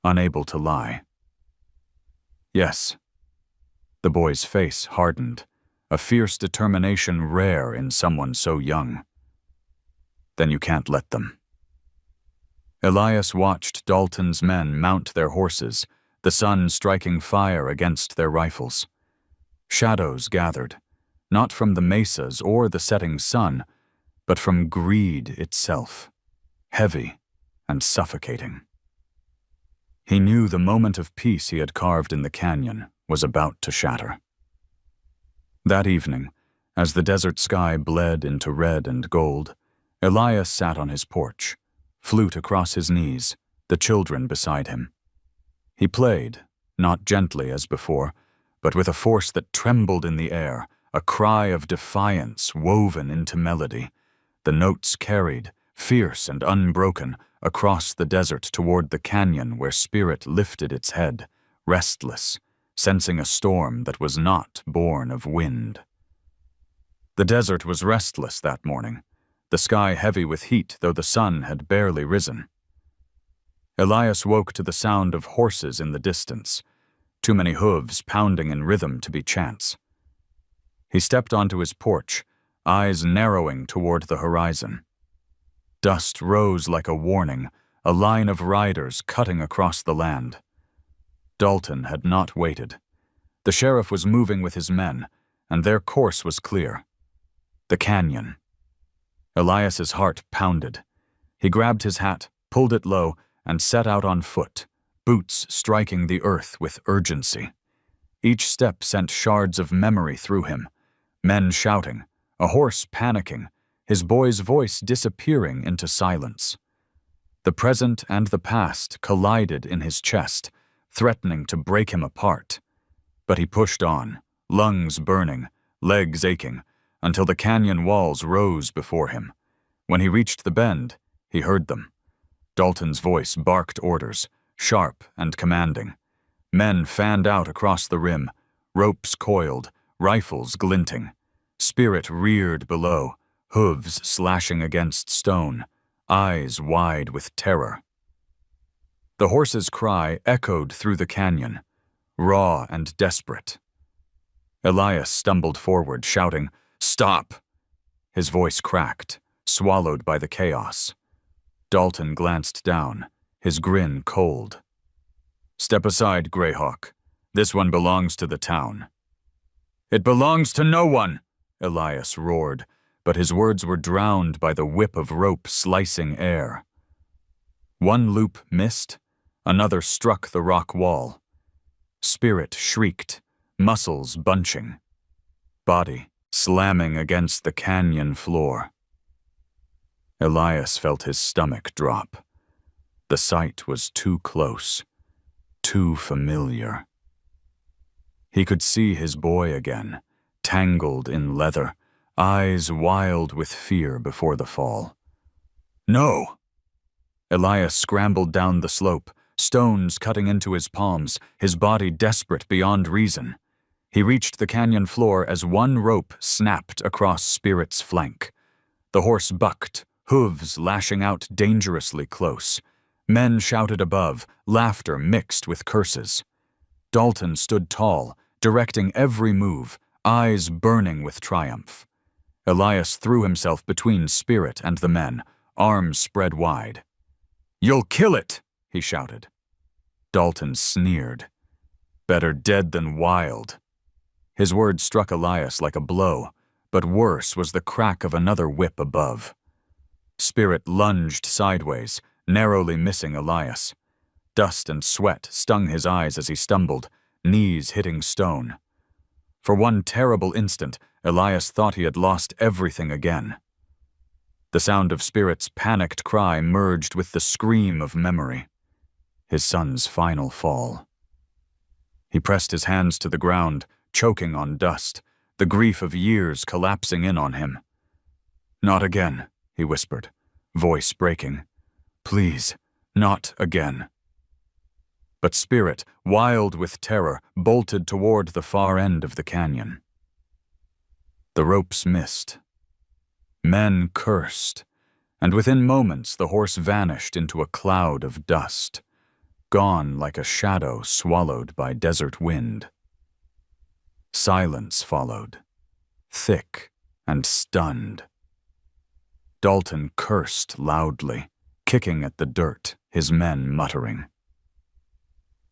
unable to lie. "Yes." The boy's face hardened, a fierce determination rare in someone so young. "Then you can't let them." Elias watched Dalton's men mount their horses, the sun striking fire against their rifles. Shadows gathered, not from the mesas or the setting sun, but from greed itself, heavy and suffocating. He knew the moment of peace he had carved in the canyon was about to shatter. That evening, as the desert sky bled into red and gold, Elias sat on his porch, flute across his knees, the children beside him. He played, not gently as before, but with a force that trembled in the air, a cry of defiance woven into melody. The notes carried, fierce and unbroken, across the desert toward the canyon where spirit lifted its head, restless, sensing a storm that was not born of wind. The desert was restless that morning, the sky heavy with heat though the sun had barely risen. Elias woke to the sound of horses in the distance, too many hooves pounding in rhythm to be chance. He stepped onto his porch, eyes narrowing toward the horizon. Dust rose like a warning, a line of riders cutting across the land. Dalton had not waited. The sheriff was moving with his men, and their course was clear. The canyon. Elias's heart pounded. He grabbed his hat, pulled it low, and set out on foot, boots striking the earth with urgency. Each step sent shards of memory through him, men shouting, a horse panicking, his boy's voice disappearing into silence. The present and the past collided in his chest, threatening to break him apart. But he pushed on, lungs burning, legs aching, until the canyon walls rose before him. When he reached the bend, he heard them. Dalton's voice barked orders, sharp and commanding. Men fanned out across the rim, ropes coiled, rifles glinting. Spirit reared below, hooves slashing against stone, eyes wide with terror. The horse's cry echoed through the canyon, raw and desperate. Elias stumbled forward, shouting, "Stop!" His voice cracked, swallowed by the chaos. Dalton glanced down, his grin cold. "Step aside, Greyhawk. This one belongs to the town." "It belongs to no one!" Elias roared, but his words were drowned by the whip of rope slicing air. One loop missed, another struck the rock wall. Spirit shrieked, muscles bunching, body slamming against the canyon floor. Elias felt his stomach drop. The sight was too close, too familiar. He could see his boy again, tangled in leather, eyes wild with fear before the fall. "No!" Elias scrambled down the slope, stones cutting into his palms, his body desperate beyond reason. He reached the canyon floor as one rope snapped across Spirit's flank. The horse bucked, hooves lashing out dangerously close. Men shouted above, laughter mixed with curses. Dalton stood tall, directing every move, eyes burning with triumph. Elias threw himself between Spirit and the men, arms spread wide. "You'll kill it!" he shouted. Dalton sneered. "Better dead than wild." His words struck Elias like a blow, but worse was the crack of another whip above. Spirit lunged sideways, narrowly missing Elias. Dust and sweat stung his eyes as he stumbled, knees hitting stone. For one terrible instant, Elias thought he had lost everything again. The sound of Spirit's panicked cry merged with the scream of memory. His son's final fall. He pressed his hands to the ground, choking on dust, the grief of years collapsing in on him. "Not again," he whispered, voice breaking. "Please, not again." But Spirit, wild with terror, bolted toward the far end of the canyon. The ropes missed. Men cursed, and within moments the horse vanished into a cloud of dust, gone like a shadow swallowed by desert wind. Silence followed, thick and stunned. Dalton cursed loudly, kicking at the dirt, his men muttering.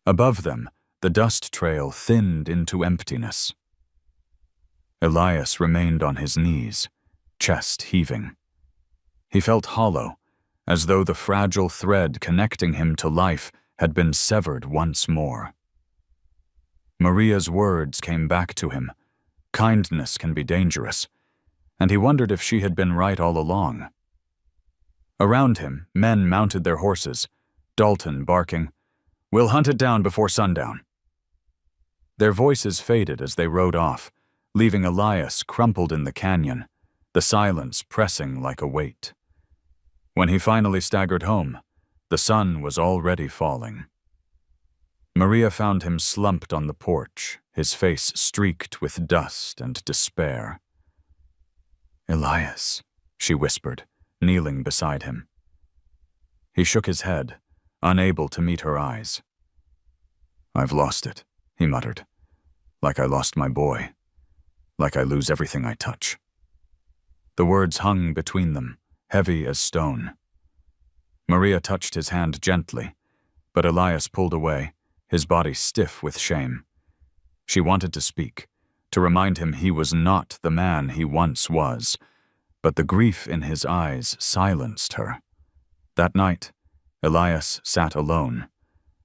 Above them, the dust trail thinned into emptiness. Elias remained on his knees, chest heaving. He felt hollow, as though the fragile thread connecting him to life had been severed once more. Maria's words came back to him. Kindness can be dangerous, and he wondered if she had been right all along. Around him, men mounted their horses, Dalton barking, "We'll hunt it down before sundown." Their voices faded as they rode off, leaving Elias crumpled in the canyon, the silence pressing like a weight. When he finally staggered home, the sun was already falling. Maria found him slumped on the porch, his face streaked with dust and despair. "Elias," she whispered, kneeling beside him. He shook his head, unable to meet her eyes. "I've lost it," he muttered, "like I lost my boy, like I lose everything I touch." The words hung between them, heavy as stone. Maria touched his hand gently, but Elias pulled away, his body stiff with shame. She wanted to speak, to remind him he was not the man he once was, but the grief in his eyes silenced her. That night, Elias sat alone.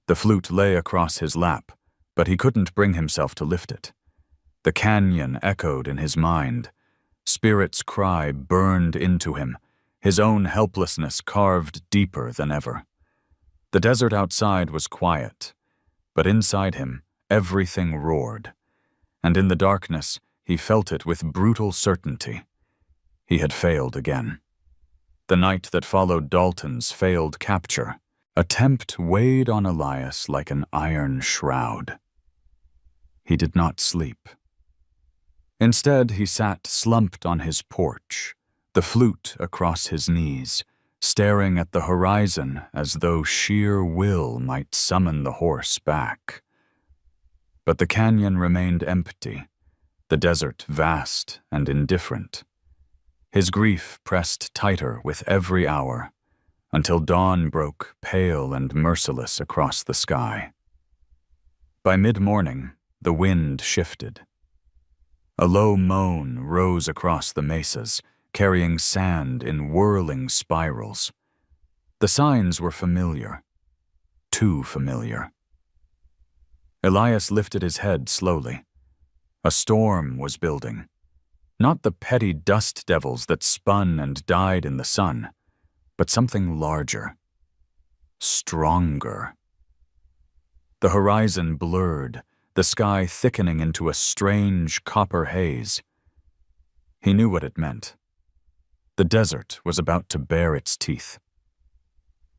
The flute lay across his lap, but he couldn't bring himself to lift it. The canyon echoed in his mind. Spirit's cry burned into him, his own helplessness carved deeper than ever. The desert outside was quiet, but inside him everything roared, and in the darkness he felt it with brutal certainty. He had failed again. The night that followed Dalton's failed capture, a tempt weighed on Elias like an iron shroud. He did not sleep. Instead, he sat slumped on his porch, the flute across his knees, staring at the horizon as though sheer will might summon the horse back. But the canyon remained empty, the desert vast and indifferent. His grief pressed tighter with every hour, until dawn broke pale and merciless across the sky. By mid-morning, the wind shifted. A low moan rose across the mesas, carrying sand in whirling spirals. The signs were familiar, too familiar. Elias lifted his head slowly. A storm was building. Not the petty dust devils that spun and died in the sun, but something larger, stronger. The horizon blurred, the sky thickening into a strange copper haze. He knew what it meant. The desert was about to bare its teeth.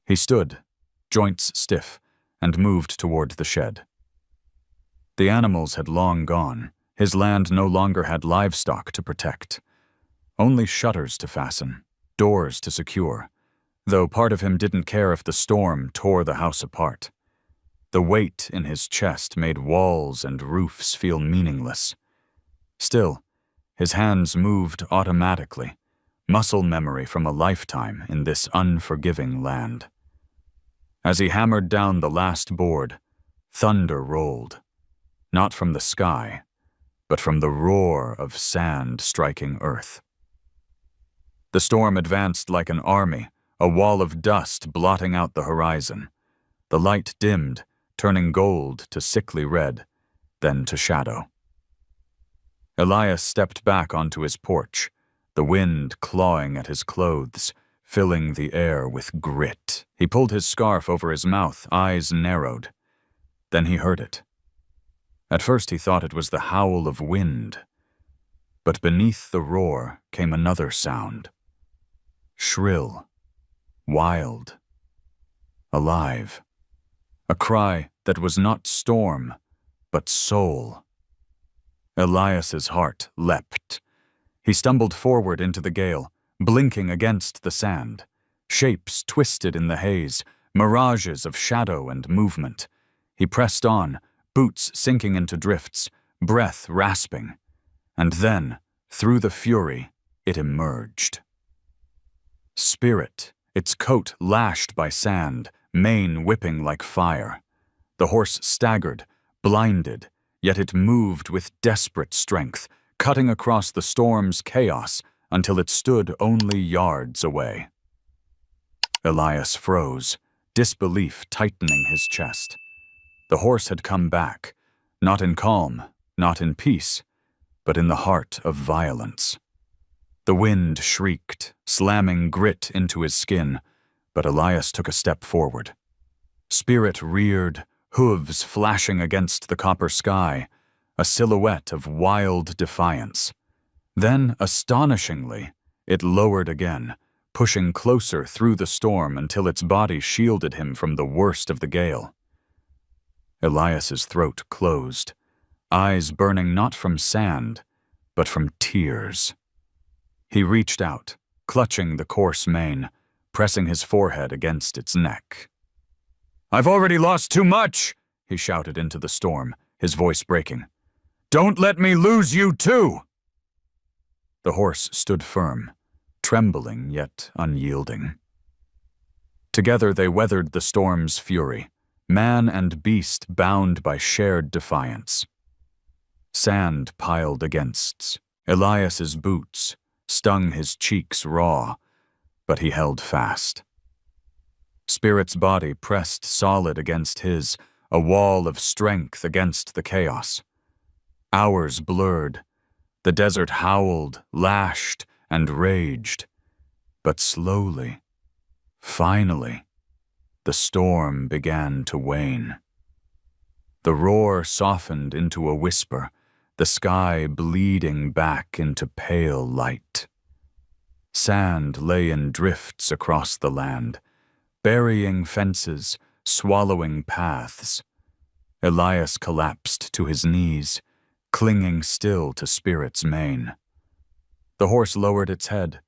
He stood, joints stiff, and moved toward the shed. The animals had long gone. His land no longer had livestock to protect. Only shutters to fasten, doors to secure, though part of him didn't care if the storm tore the house apart. The weight in his chest made walls and roofs feel meaningless. Still, his hands moved automatically, muscle memory from a lifetime in this unforgiving land. As he hammered down the last board, thunder rolled, not from the sky, but from the roar of sand striking earth. The storm advanced like an army, a wall of dust blotting out the horizon. The light dimmed, turning gold to sickly red, then to shadow. Elias stepped back onto his porch, the wind clawing at his clothes, filling the air with grit. He pulled his scarf over his mouth, eyes narrowed. Then he heard it. At first he thought it was the howl of wind, but beneath the roar came another sound. Shrill, wild, alive. A cry that was not storm, but soul. Elias's heart leapt. He stumbled forward into the gale, blinking against the sand. Shapes twisted in the haze, mirages of shadow and movement. He pressed on, boots sinking into drifts, breath rasping. And then, through the fury, it emerged. Spirit its coat lashed by sand, mane whipping like fire. The horse staggered, blinded, yet it moved with desperate strength, cutting across the storm's chaos until it stood only yards away. Elias froze, disbelief tightening his chest. The horse had come back, not in calm, not in peace, but in the heart of violence. The wind shrieked, slamming grit into his skin, but Elias took a step forward. Spirit reared, hooves flashing against the copper sky, a silhouette of wild defiance. Then, astonishingly, it lowered again, pushing closer through the storm until its body shielded him from the worst of the gale. Elias's throat closed, eyes burning not from sand, but from tears. He reached out, clutching the coarse mane, pressing his forehead against its neck. "I've already lost too much," he shouted into the storm, his voice breaking. "Don't let me lose you too!" The horse stood firm, trembling yet unyielding. Together they weathered the storm's fury, man and beast bound by shared defiance. Sand piled against Elias's boots, stung his cheeks raw, but he held fast. Spirit's body pressed solid against his, a wall of strength against the chaos. Hours blurred. The desert howled, lashed, and raged. But slowly, finally, the storm began to wane. The roar softened into a whisper, the sky bleeding back into pale light. Sand lay in drifts across the land, burying fences, swallowing paths. Elias collapsed to his knees, clinging still to Spirit's mane. The horse lowered its head,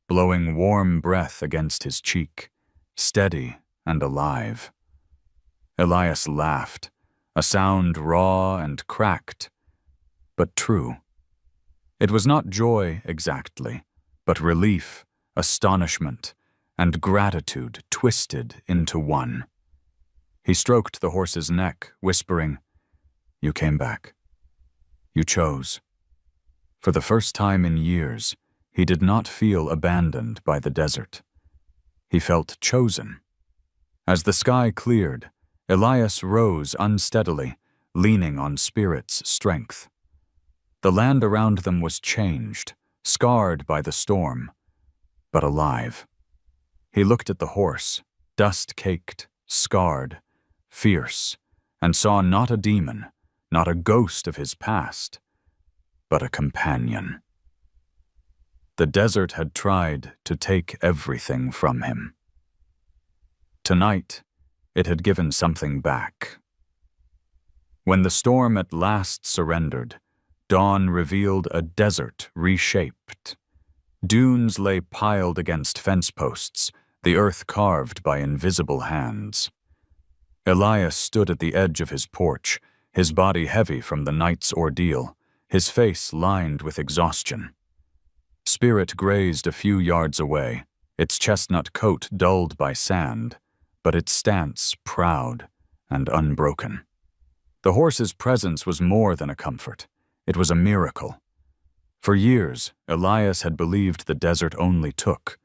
blowing warm breath against his cheek, steady and alive. Elias laughed, a sound raw and cracked, but true. It was not joy exactly, but relief, astonishment, and gratitude twisted into one. He stroked the horse's neck, whispering, "You came back. You chose." For the first time in years, he did not feel abandoned by the desert. He felt chosen. As the sky cleared, Elias rose unsteadily, leaning on Spirit's strength. The land around them was changed, scarred by the storm, but alive. He looked at the horse, dust-caked, scarred, fierce, and saw not a demon, not a ghost of his past, but a companion. The desert had tried to take everything from him. Tonight, it had given something back. When the storm at last surrendered, dawn revealed a desert reshaped. Dunes lay piled against fence posts, the earth carved by invisible hands. Elias stood at the edge of his porch, his body heavy from the night's ordeal, his face lined with exhaustion. Spirit grazed a few yards away, its chestnut coat dulled by sand, but its stance proud and unbroken. The horse's presence was more than a comfort. It was a miracle. For years, Elias had believed the desert only took.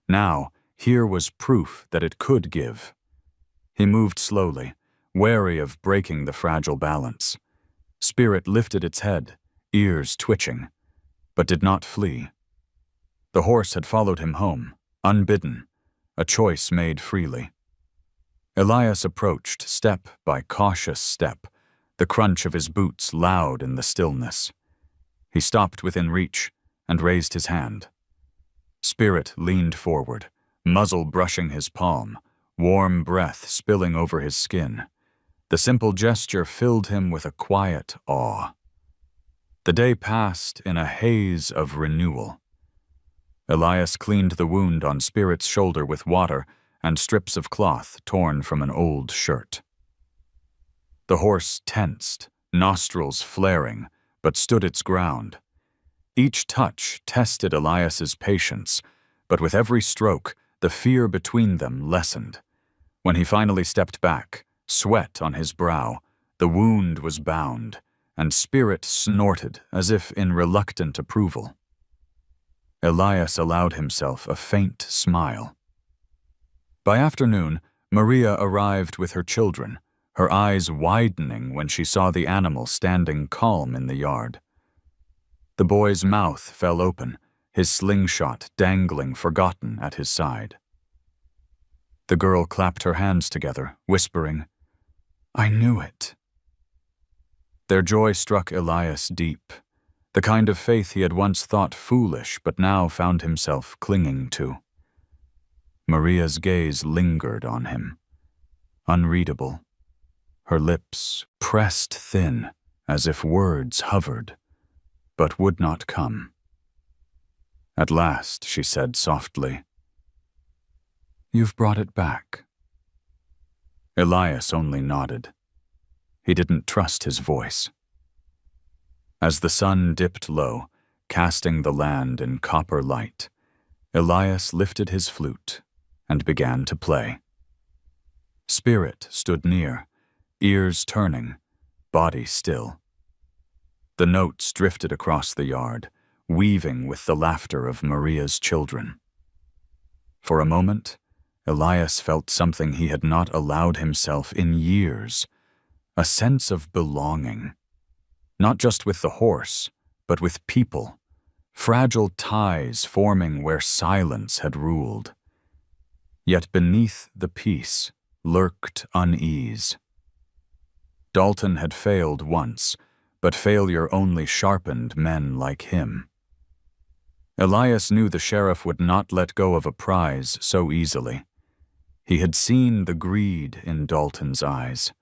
Now, here was proof that it could give. He moved slowly, wary of breaking the fragile balance. Spirit lifted its head, ears twitching, but did not flee. The horse had followed him home, unbidden, a choice made freely. Elias approached step by cautious step, the crunch of his boots loud in the stillness. He stopped within reach and raised his hand. Spirit leaned forward, muzzle brushing his palm, warm breath spilling over his skin. The simple gesture filled him with a quiet awe. The day passed in a haze of renewal. Elias cleaned the wound on Spirit's shoulder with water and strips of cloth torn from an old shirt. The horse tensed, nostrils flaring, but stood its ground. Each touch tested Elias's patience, but with every stroke, the fear between them lessened. When he finally stepped back, sweat on his brow, the wound was bound, and Spirit snorted as if in reluctant approval. Elias allowed himself a faint smile. By afternoon, Maria arrived with her children, her eyes widening when she saw the animal standing calm in the yard. The boy's mouth fell open, his slingshot dangling forgotten at his side. The girl clapped her hands together, whispering, "I knew it." Their joy struck Elias deep, the kind of faith he had once thought foolish but now found himself clinging to. Maria's gaze lingered on him, unreadable, her lips pressed thin as if words hovered, but would not come. At last she said softly, "You've brought it back." Elias only nodded. He didn't trust his voice. As the sun dipped low, casting the land in copper light, Elias lifted his flute and began to play. Spirit stood near, ears turning, body still. The notes drifted across the yard, weaving with the laughter of Maria's children. For a moment, Elias felt something he had not allowed himself in years, a sense of belonging, not just with the horse, but with people, fragile ties forming where silence had ruled. Yet beneath the peace lurked unease. Dalton had failed once, but failure only sharpened men like him. Elias knew the sheriff would not let go of a prize so easily. He had seen the greed in Dalton's eyes,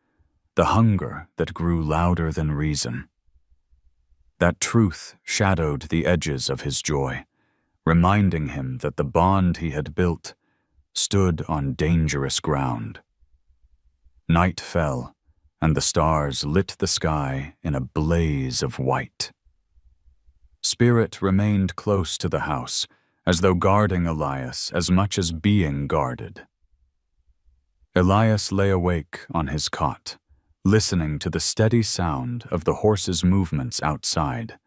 the hunger that grew louder than reason. That truth shadowed the edges of his joy, reminding him that the bond he had built stood on dangerous ground. Night fell, and the stars lit the sky in a blaze of white. Spirit remained close to the house, as though guarding Elias as much as being guarded. Elias lay awake on his cot, listening to the steady sound of the horse's movements outside,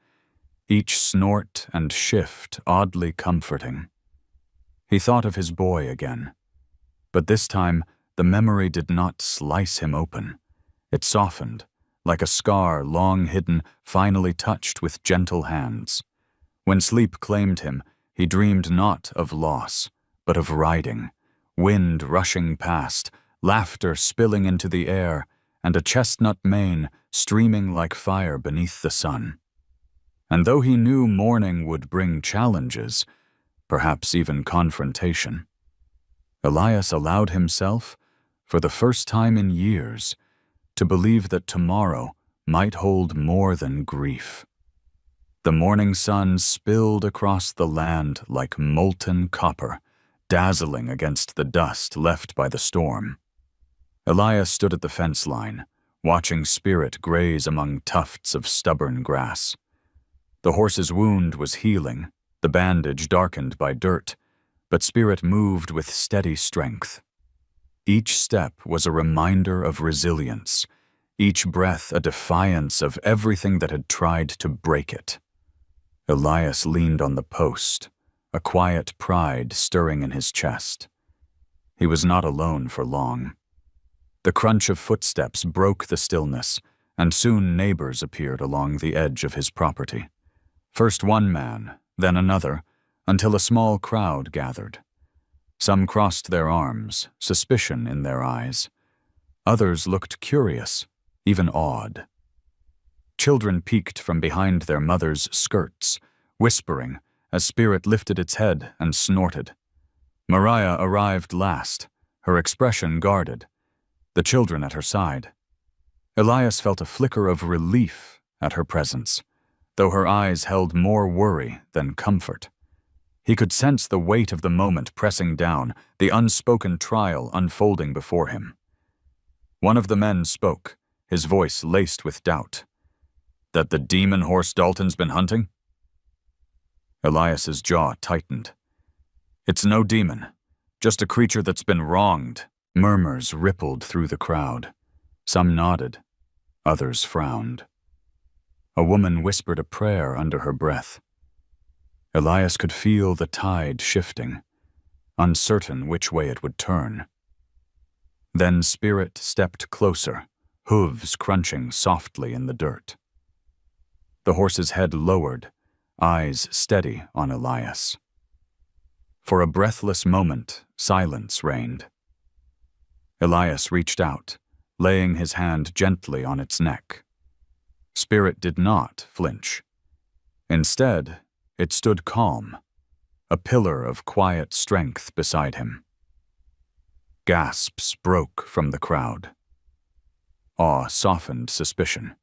each snort and shift oddly comforting. He thought of his boy again, but this time the memory did not slice him open. It softened, like a scar long hidden, finally touched with gentle hands. When sleep claimed him, he dreamed not of loss, but of riding, wind rushing past, laughter spilling into the air, and a chestnut mane streaming like fire beneath the sun. And though he knew morning would bring challenges, perhaps even confrontation, Elias allowed himself, for the first time in years, to believe that tomorrow might hold more than grief. The morning sun spilled across the land like molten copper, dazzling against the dust left by the storm. Elias stood at the fence line, watching Spirit graze among tufts of stubborn grass. The horse's wound was healing, the bandage darkened by dirt, but Spirit moved with steady strength. Each step was a reminder of resilience, each breath a defiance of everything that had tried to break it. Elias leaned on the post, a quiet pride stirring in his chest. He was not alone for long. The crunch of footsteps broke the stillness, and soon neighbors appeared along the edge of his property. First one man, then another, until a small crowd gathered. Some crossed their arms, suspicion in their eyes. Others looked curious, even awed. Children peeked from behind their mothers' skirts, whispering as Spirit lifted its head and snorted. Mariah arrived last, her expression guarded, the children at her side. Elias felt a flicker of relief at her presence, though her eyes held more worry than comfort. He could sense the weight of the moment pressing down, the unspoken trial unfolding before him. One of the men spoke, his voice laced with doubt. "That the demon horse Dalton's been hunting?" Elias's jaw tightened. "It's no demon. Just a creature that's been wronged. Murmurs rippled through the crowd. Some nodded, others frowned. A woman whispered a prayer under her breath. Elias could feel the tide shifting, uncertain which way it would turn. Then Spirit stepped closer, hooves crunching softly in the dirt. The horse's head lowered, eyes steady on Elias. For a breathless moment, silence reigned. Elias reached out, laying his hand gently on its neck. Spirit did not flinch. Instead, it stood calm, a pillar of quiet strength beside him. Gasps broke from the crowd. Awe softened suspicion,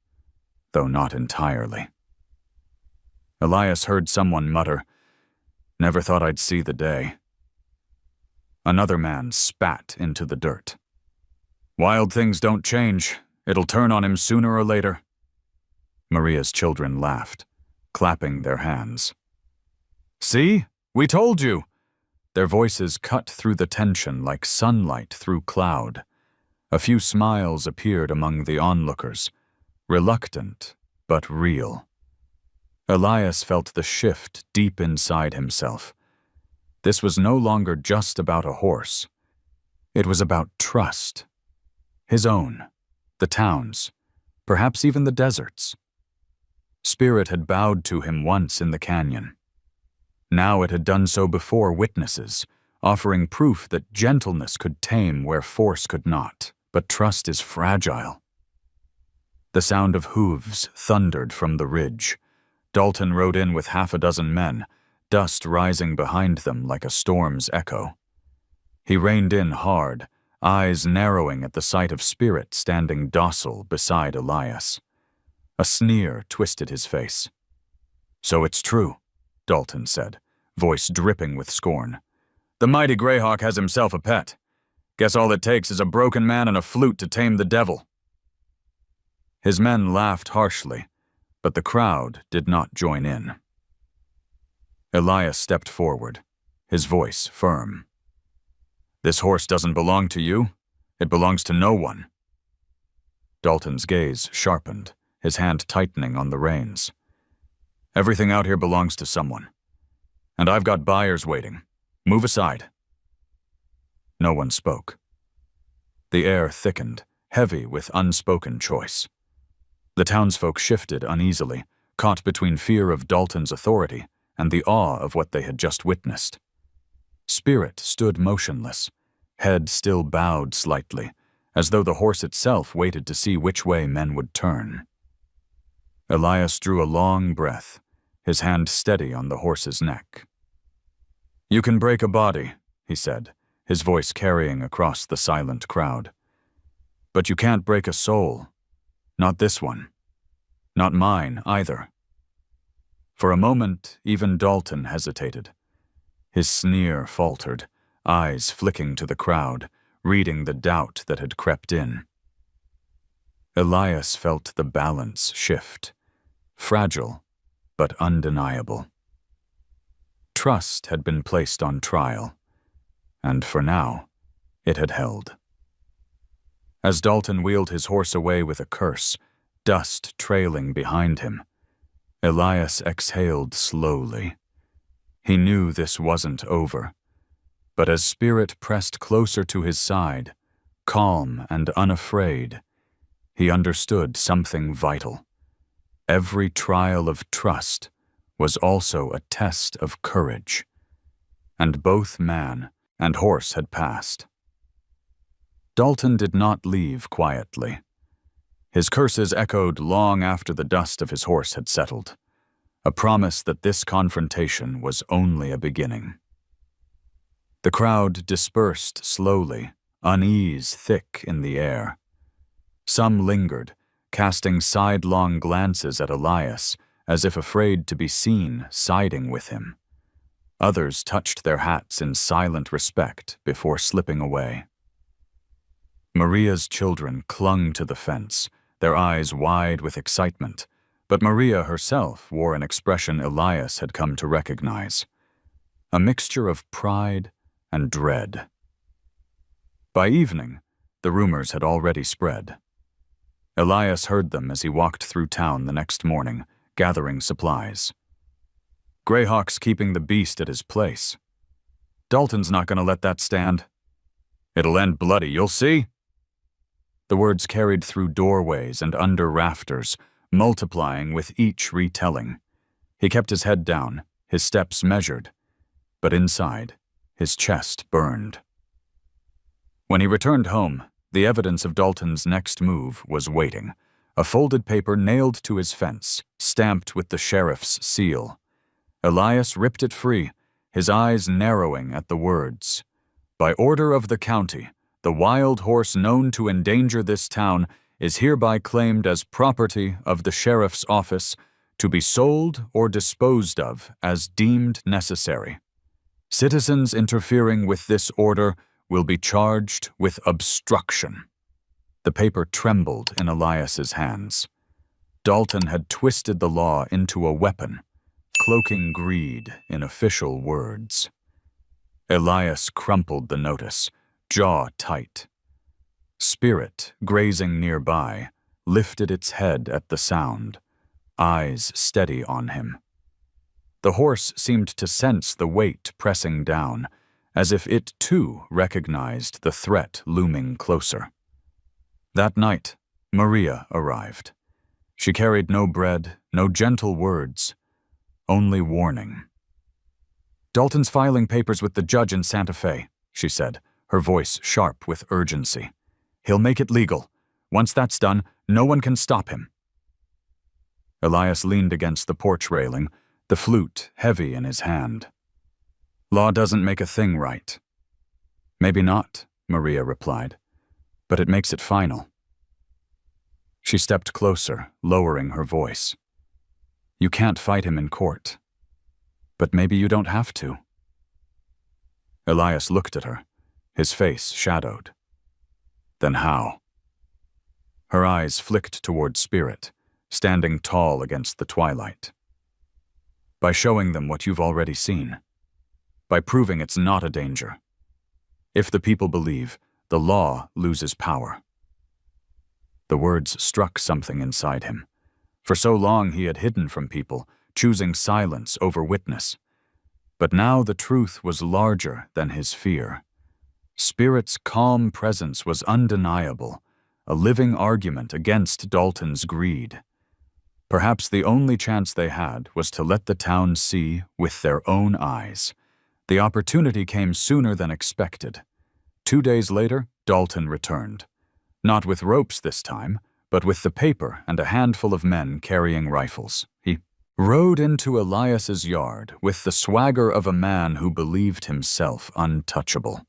though not entirely. Elias heard someone mutter, "Never thought I'd see the day." Another man spat into the dirt. "Wild things don't change. It'll turn on him sooner or later." Maria's children laughed, clapping their hands. "See? We told you!" Their voices cut through the tension like sunlight through cloud. A few smiles appeared among the onlookers, reluctant but real. Elias felt the shift deep inside himself. This was no longer just about a horse. It was about trust. His own, the town's, perhaps even the desert's. Spirit had bowed to him once in the canyon. Now it had done so before witnesses, offering proof that gentleness could tame where force could not, but trust is fragile. The sound of hooves thundered from the ridge. Dalton rode in with half a dozen men, dust rising behind them like a storm's echo. He reined in hard, eyes narrowing at the sight of Spirit standing docile beside Elias. A sneer twisted his face. "So it's true," Dalton said, voice dripping with scorn. "The mighty Greyhawk has himself a pet. Guess all it takes is a broken man and a flute to tame the devil." His men laughed harshly, but the crowd did not join in. Elias stepped forward, his voice firm. "This horse doesn't belong to you. It belongs to no one." Dalton's gaze sharpened, his hand tightening on the reins. "Everything out here belongs to someone. And I've got buyers waiting. Move aside." No one spoke. The air thickened, heavy with unspoken choice. The townsfolk shifted uneasily, caught between fear of Dalton's authority and the awe of what they had just witnessed. Spirit stood motionless, head still bowed slightly, as though the horse itself waited to see which way men would turn. Elias drew a long breath, his hand steady on the horse's neck. "You can break a body," he said, his voice carrying across the silent crowd. "But you can't break a soul. Not this one. Not mine, either." For a moment, even Dalton hesitated. His sneer faltered, eyes flicking to the crowd, reading the doubt that had crept in. Elias felt the balance shift, fragile but undeniable. Trust had been placed on trial, and for now, it had held. As Dalton wheeled his horse away with a curse, dust trailing behind him, Elias exhaled slowly. He knew this wasn't over, but as Spirit pressed closer to his side, calm and unafraid, he understood something vital. Every trial of trust was also a test of courage, and both man and horse had passed. Dalton did not leave quietly. His curses echoed long after the dust of his horse had settled, a promise that this confrontation was only a beginning. The crowd dispersed slowly, unease thick in the air. Some lingered, casting sidelong glances at Elias, as if afraid to be seen siding with him. Others touched their hats in silent respect before slipping away. Maria's children clung to the fence, their eyes wide with excitement, but Maria herself wore an expression Elias had come to recognize. A mixture of pride, and dread. By evening, the rumors had already spread. Elias heard them as he walked through town the next morning, gathering supplies. Greyhawk's keeping the beast at his place. Dalton's not going to let that stand. It'll end bloody, you'll see. The words carried through doorways and under rafters, multiplying with each retelling. He kept his head down, his steps measured, but inside, his chest burned. When he returned home, the evidence of Dalton's next move was waiting, a folded paper nailed to his fence, stamped with the sheriff's seal. Elias ripped it free, his eyes narrowing at the words. By order of the county, the wild horse known to endanger this town is hereby claimed as property of the sheriff's office to be sold or disposed of as deemed necessary. Citizens interfering with this order will be charged with obstruction. The paper trembled in Elias's hands. Dalton had twisted the law into a weapon, cloaking greed in official words. Elias crumpled the notice, jaw tight. Spirit, grazing nearby, lifted its head at the sound, eyes steady on him. The horse seemed to sense the weight pressing down, as if it too recognized the threat looming closer. That night, Maria arrived. She carried no bread, no gentle words, only warning. "Dalton's filing papers with the judge in Santa Fe," she said, her voice sharp with urgency. "He'll make it legal. Once that's done, no one can stop him." Elias leaned against the porch railing, the flute heavy in his hand. "Law doesn't make a thing right." "Maybe not," Maria replied, "but it makes it final." She stepped closer, lowering her voice. "You can't fight him in court. But maybe you don't have to." Elias looked at her, his face shadowed. "Then how?" Her eyes flicked toward Spirit, standing tall against the twilight. "By showing them what you've already seen. By proving it's not a danger. If the people believe, the law loses power." The words struck something inside him. For so long he had hidden from people, choosing silence over witness. But now the truth was larger than his fear. Spirit's calm presence was undeniable, a living argument against Dalton's greed. Perhaps the only chance they had was to let the town see with their own eyes. The opportunity came sooner than expected. 2 days later, Dalton returned. Not with ropes this time, but with the paper and a handful of men carrying rifles. He rode into Elias's yard with the swagger of a man who believed himself untouchable.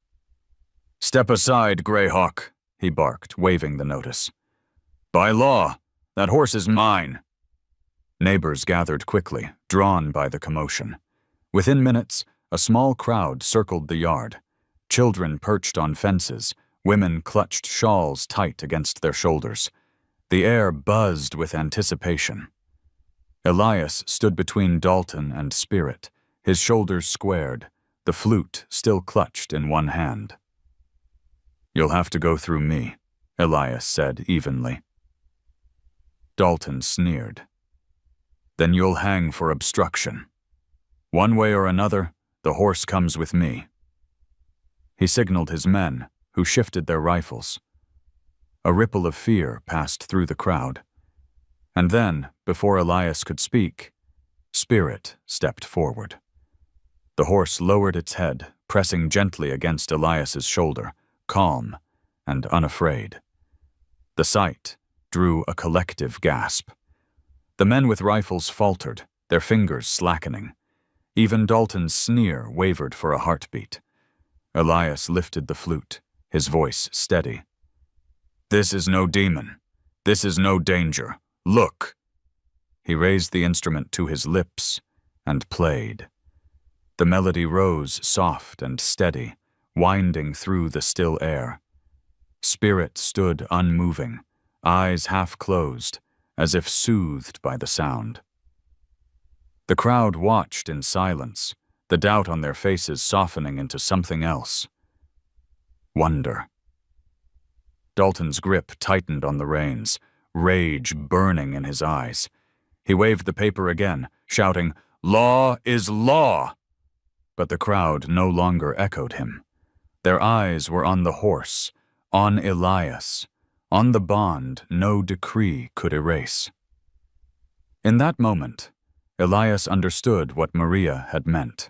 "Step aside, Greyhawk," he barked, waving the notice. "By law, that horse is mine." Neighbors gathered quickly, drawn by the commotion. Within minutes, a small crowd circled the yard. Children perched on fences, women clutched shawls tight against their shoulders. The air buzzed with anticipation. Elias stood between Dalton and Spirit, his shoulders squared, the flute still clutched in one hand. "You'll have to go through me," Elias said evenly. Dalton sneered. "Then you'll hang for obstruction. One way or another, the horse comes with me." He signaled his men, who shifted their rifles. A ripple of fear passed through the crowd. And then, before Elias could speak, Spirit stepped forward. The horse lowered its head, pressing gently against Elias's shoulder, calm and unafraid. The sight drew a collective gasp. The men with rifles faltered, their fingers slackening. Even Dalton's sneer wavered for a heartbeat. Elias lifted the flute, his voice steady. "This is no demon. This is no danger. Look." He raised the instrument to his lips and played. The melody rose soft and steady, winding through the still air. Spirit stood unmoving, eyes half closed, as if soothed by the sound. The crowd watched in silence, the doubt on their faces softening into something else. Wonder. Dalton's grip tightened on the reins, rage burning in his eyes. He waved the paper again, shouting, "Law is law!" But the crowd no longer echoed him. Their eyes were on the horse, on Elias, on the bond no decree could erase. In that moment, Elias understood what Maria had meant.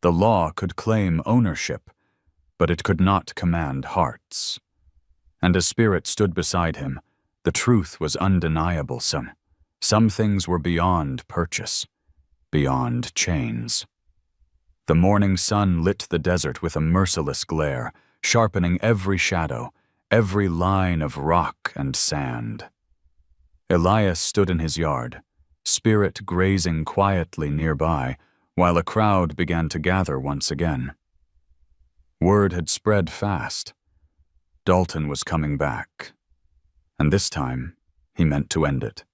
The law could claim ownership, but it could not command hearts. And as Spirit stood beside him, the truth was undeniable. Some things were beyond purchase, beyond chains. The morning sun lit the desert with a merciless glare, sharpening every shadow, every line of rock and sand. Elias stood in his yard, Spirit grazing quietly nearby, while a crowd began to gather once again. Word had spread fast. Dalton was coming back, and this time he meant to end it.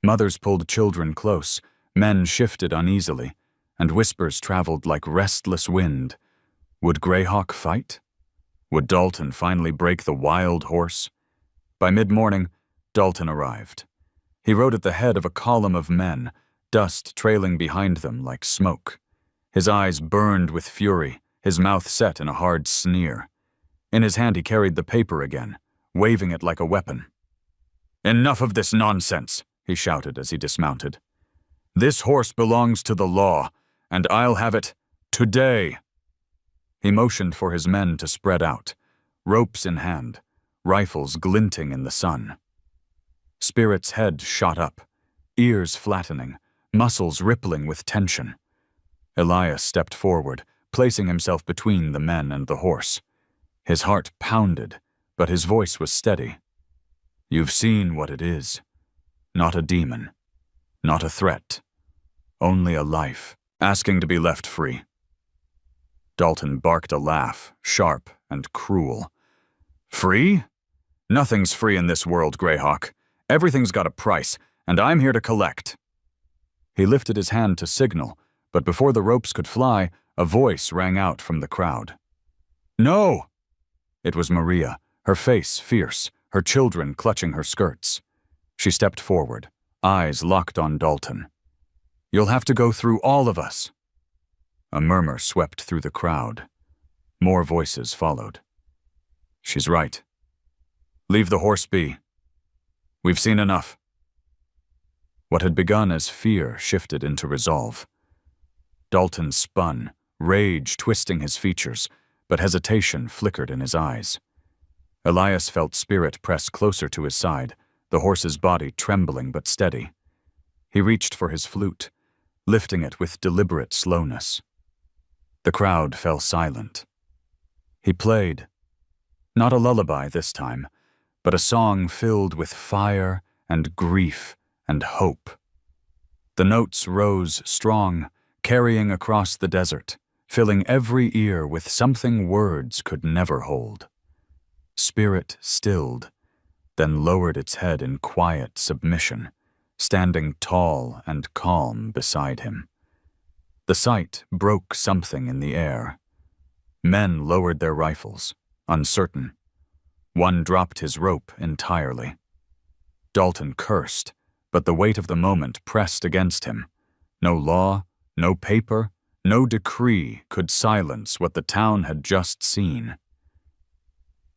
Mothers pulled children close, men shifted uneasily, and whispers traveled like restless wind. Would Greyhawk fight? Would Dalton finally break the wild horse? By mid-morning, Dalton arrived. He rode at the head of a column of men, dust trailing behind them like smoke. His eyes burned with fury, his mouth set in a hard sneer. In his hand he carried the paper again, waving it like a weapon. "Enough of this nonsense," he shouted as he dismounted. "This horse belongs to the law, and I'll have it today." He motioned for his men to spread out, ropes in hand, rifles glinting in the sun. Spirit's head shot up, ears flattening, muscles rippling with tension. Elias stepped forward, placing himself between the men and the horse. His heart pounded, but his voice was steady. "You've seen what it is. Not a demon. Not a threat. Only a life, asking to be left free." Dalton barked a laugh, sharp and cruel. "Free? Nothing's free in this world, Greyhawk. Everything's got a price, and I'm here to collect." He lifted his hand to signal, but before the ropes could fly, a voice rang out from the crowd. "No!" It was Maria, her face fierce, her children clutching her skirts. She stepped forward, eyes locked on Dalton. "You'll have to go through all of us." A murmur swept through the crowd. More voices followed. "She's right. Leave the horse be. We've seen enough." What had begun as fear shifted into resolve. Dalton spun, rage twisting his features, but hesitation flickered in his eyes. Elias felt Spirit press closer to his side, the horse's body trembling but steady. He reached for his flute, lifting it with deliberate slowness. The crowd fell silent. He played, not a lullaby this time, but a song filled with fire and grief and hope. The notes rose strong, carrying across the desert, filling every ear with something words could never hold. Spirit stilled, then lowered its head in quiet submission, standing tall and calm beside him. The sight broke something in the air. Men lowered their rifles, uncertain. One dropped his rope entirely. Dalton cursed, but the weight of the moment pressed against him. No law, no paper, no decree could silence what the town had just seen.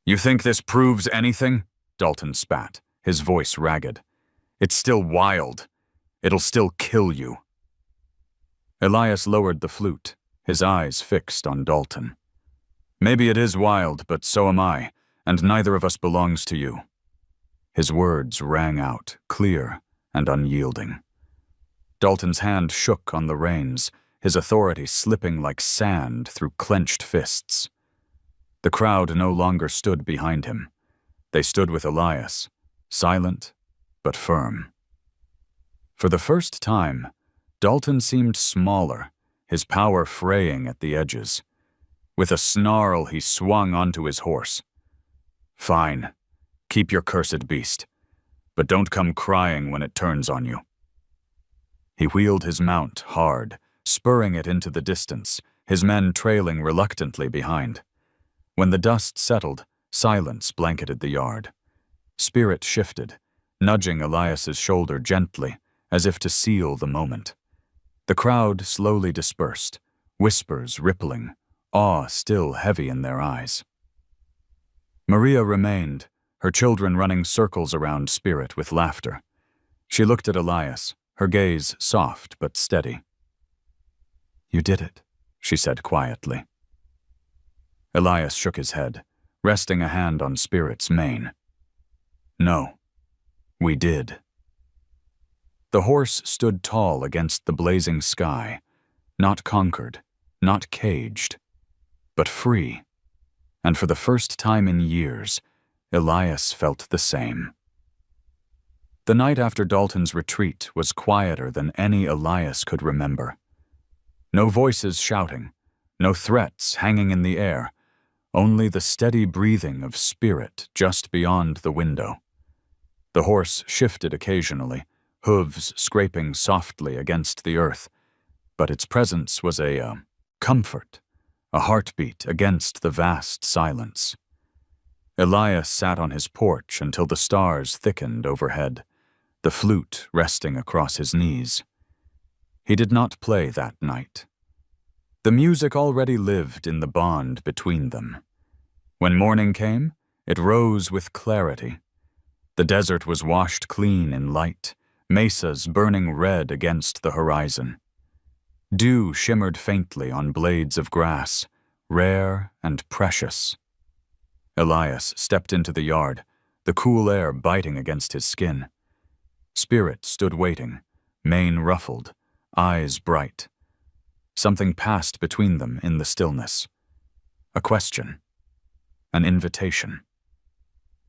"You think this proves anything?" Dalton spat, his voice ragged. "It's still wild. It'll still kill you." Elias lowered the flute, his eyes fixed on Dalton. "Maybe it is wild, but so am I, and neither of us belongs to you." His words rang out, clear and unyielding. Dalton's hand shook on the reins, his authority slipping like sand through clenched fists. The crowd no longer stood behind him. They stood with Elias, silent but firm. For the first time, Dalton seemed smaller, his power fraying at the edges. With a snarl, he swung onto his horse. "Fine. Keep your cursed beast. But don't come crying when it turns on you." He wheeled his mount hard, spurring it into the distance, his men trailing reluctantly behind. When the dust settled, silence blanketed the yard. Spirit shifted, nudging Elias's shoulder gently, as if to seal the moment. The crowd slowly dispersed, whispers rippling, awe still heavy in their eyes. Maria remained, her children running circles around Spirit with laughter. She looked at Elias, her gaze soft but steady. "You did it," she said quietly. Elias shook his head, resting a hand on Spirit's mane. "No, we did." The horse stood tall against the blazing sky, not conquered, not caged, but free. And for the first time in years, Elias felt the same. The night after Dalton's retreat was quieter than any Elias could remember. No voices shouting, no threats hanging in the air, only the steady breathing of Spirit just beyond the window. The horse shifted occasionally, hooves scraping softly against the earth, but its presence was a comfort, a heartbeat against the vast silence. Elias sat on his porch until the stars thickened overhead, the flute resting across his knees. He did not play that night. The music already lived in the bond between them. When morning came, it rose with clarity. The desert was washed clean in light, mesas burning red against the horizon. Dew shimmered faintly on blades of grass, rare and precious. Elias stepped into the yard, the cool air biting against his skin. Spirit stood waiting, mane ruffled, eyes bright. Something passed between them in the stillness. A question. An invitation.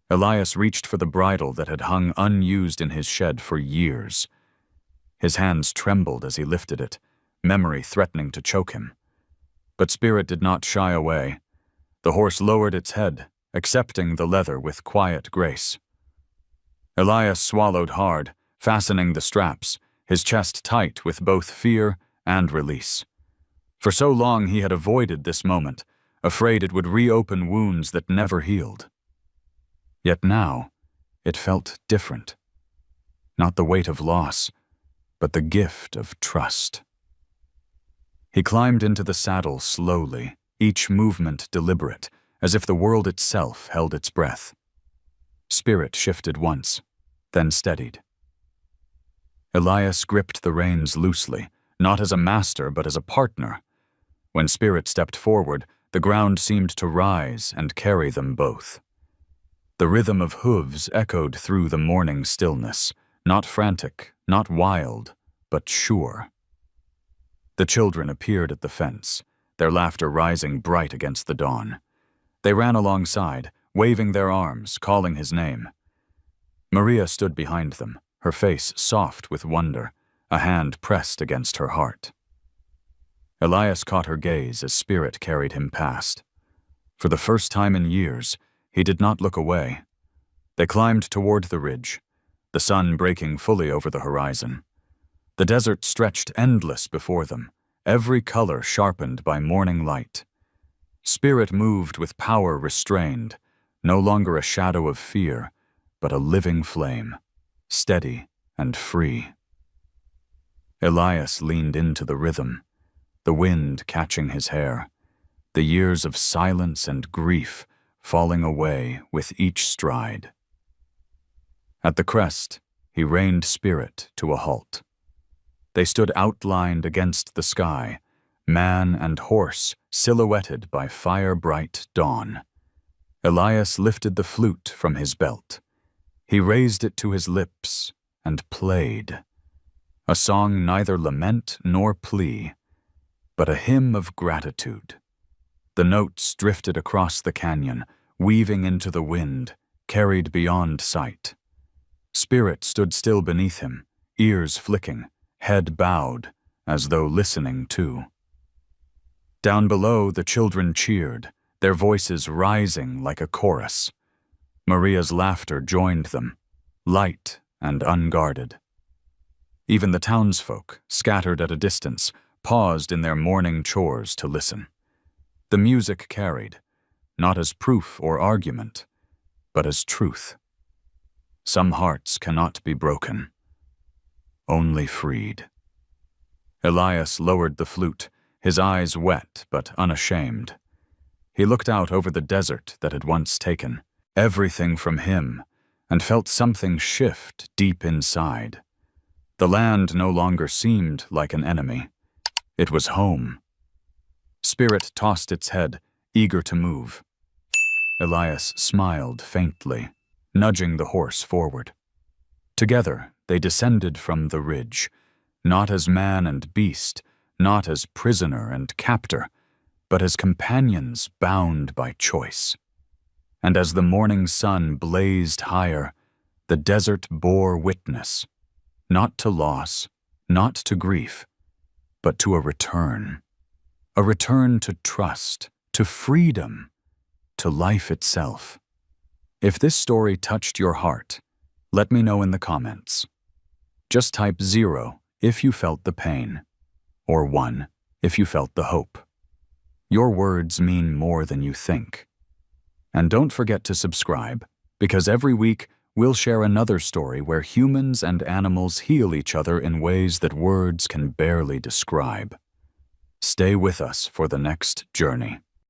Elias reached for the bridle that had hung unused in his shed for years. His hands trembled as he lifted it, memory threatening to choke him. But Spirit did not shy away. The horse lowered its head, accepting the leather with quiet grace. Elias swallowed hard, fastening the straps, his chest tight with both fear and release. For so long he had avoided this moment, afraid it would reopen wounds that never healed. Yet now, it felt different. Not the weight of loss, but the gift of trust. He climbed into the saddle slowly, each movement deliberate, as if the world itself held its breath. Spirit shifted once, then steadied. Elias gripped the reins loosely, not as a master but as a partner. When Spirit stepped forward, the ground seemed to rise and carry them both. The rhythm of hooves echoed through the morning stillness, not frantic, not wild, but sure. The children appeared at the fence, their laughter rising bright against the dawn. They ran alongside, waving their arms, calling his name. Maria stood behind them, her face soft with wonder, a hand pressed against her heart. Elias caught her gaze as Spirit carried him past. For the first time in years, he did not look away. They climbed toward the ridge, the sun breaking fully over the horizon. The desert stretched endless before them, every color sharpened by morning light. Spirit moved with power restrained, no longer a shadow of fear, but a living flame, steady and free. Elias leaned into the rhythm, the wind catching his hair, the years of silence and grief falling away with each stride. At the crest, he reined Spirit to a halt. They stood outlined against the sky, man and horse silhouetted by fire-bright dawn. Elias lifted the flute from his belt. He raised it to his lips and played. A song neither lament nor plea, but a hymn of gratitude. The notes drifted across the canyon, weaving into the wind, carried beyond sight. Spirit stood still beneath him, ears flicking, head bowed, as though listening too. Down below, the children cheered, their voices rising like a chorus. Maria's laughter joined them, light and unguarded. Even the townsfolk, scattered at a distance, paused in their morning chores to listen. The music carried, not as proof or argument, but as truth. Some hearts cannot be broken, only freed. Elias lowered the flute, his eyes wet but unashamed. He looked out over the desert that had once taken everything from him and felt something shift deep inside. The land no longer seemed like an enemy. It was home. Spirit tossed its head, eager to move. Elias smiled faintly, nudging the horse forward. Together, they descended from the ridge, not as man and beast, not as prisoner and captor, but as companions bound by choice. And as the morning sun blazed higher, the desert bore witness, not to loss, not to grief, but to a return to trust, to freedom, to life itself. If this story touched your heart, let me know in the comments. Just type 0 if you felt the pain, or 1 if you felt the hope. Your words mean more than you think. And don't forget to subscribe, because every week we'll share another story where humans and animals heal each other in ways that words can barely describe. Stay with us for the next journey.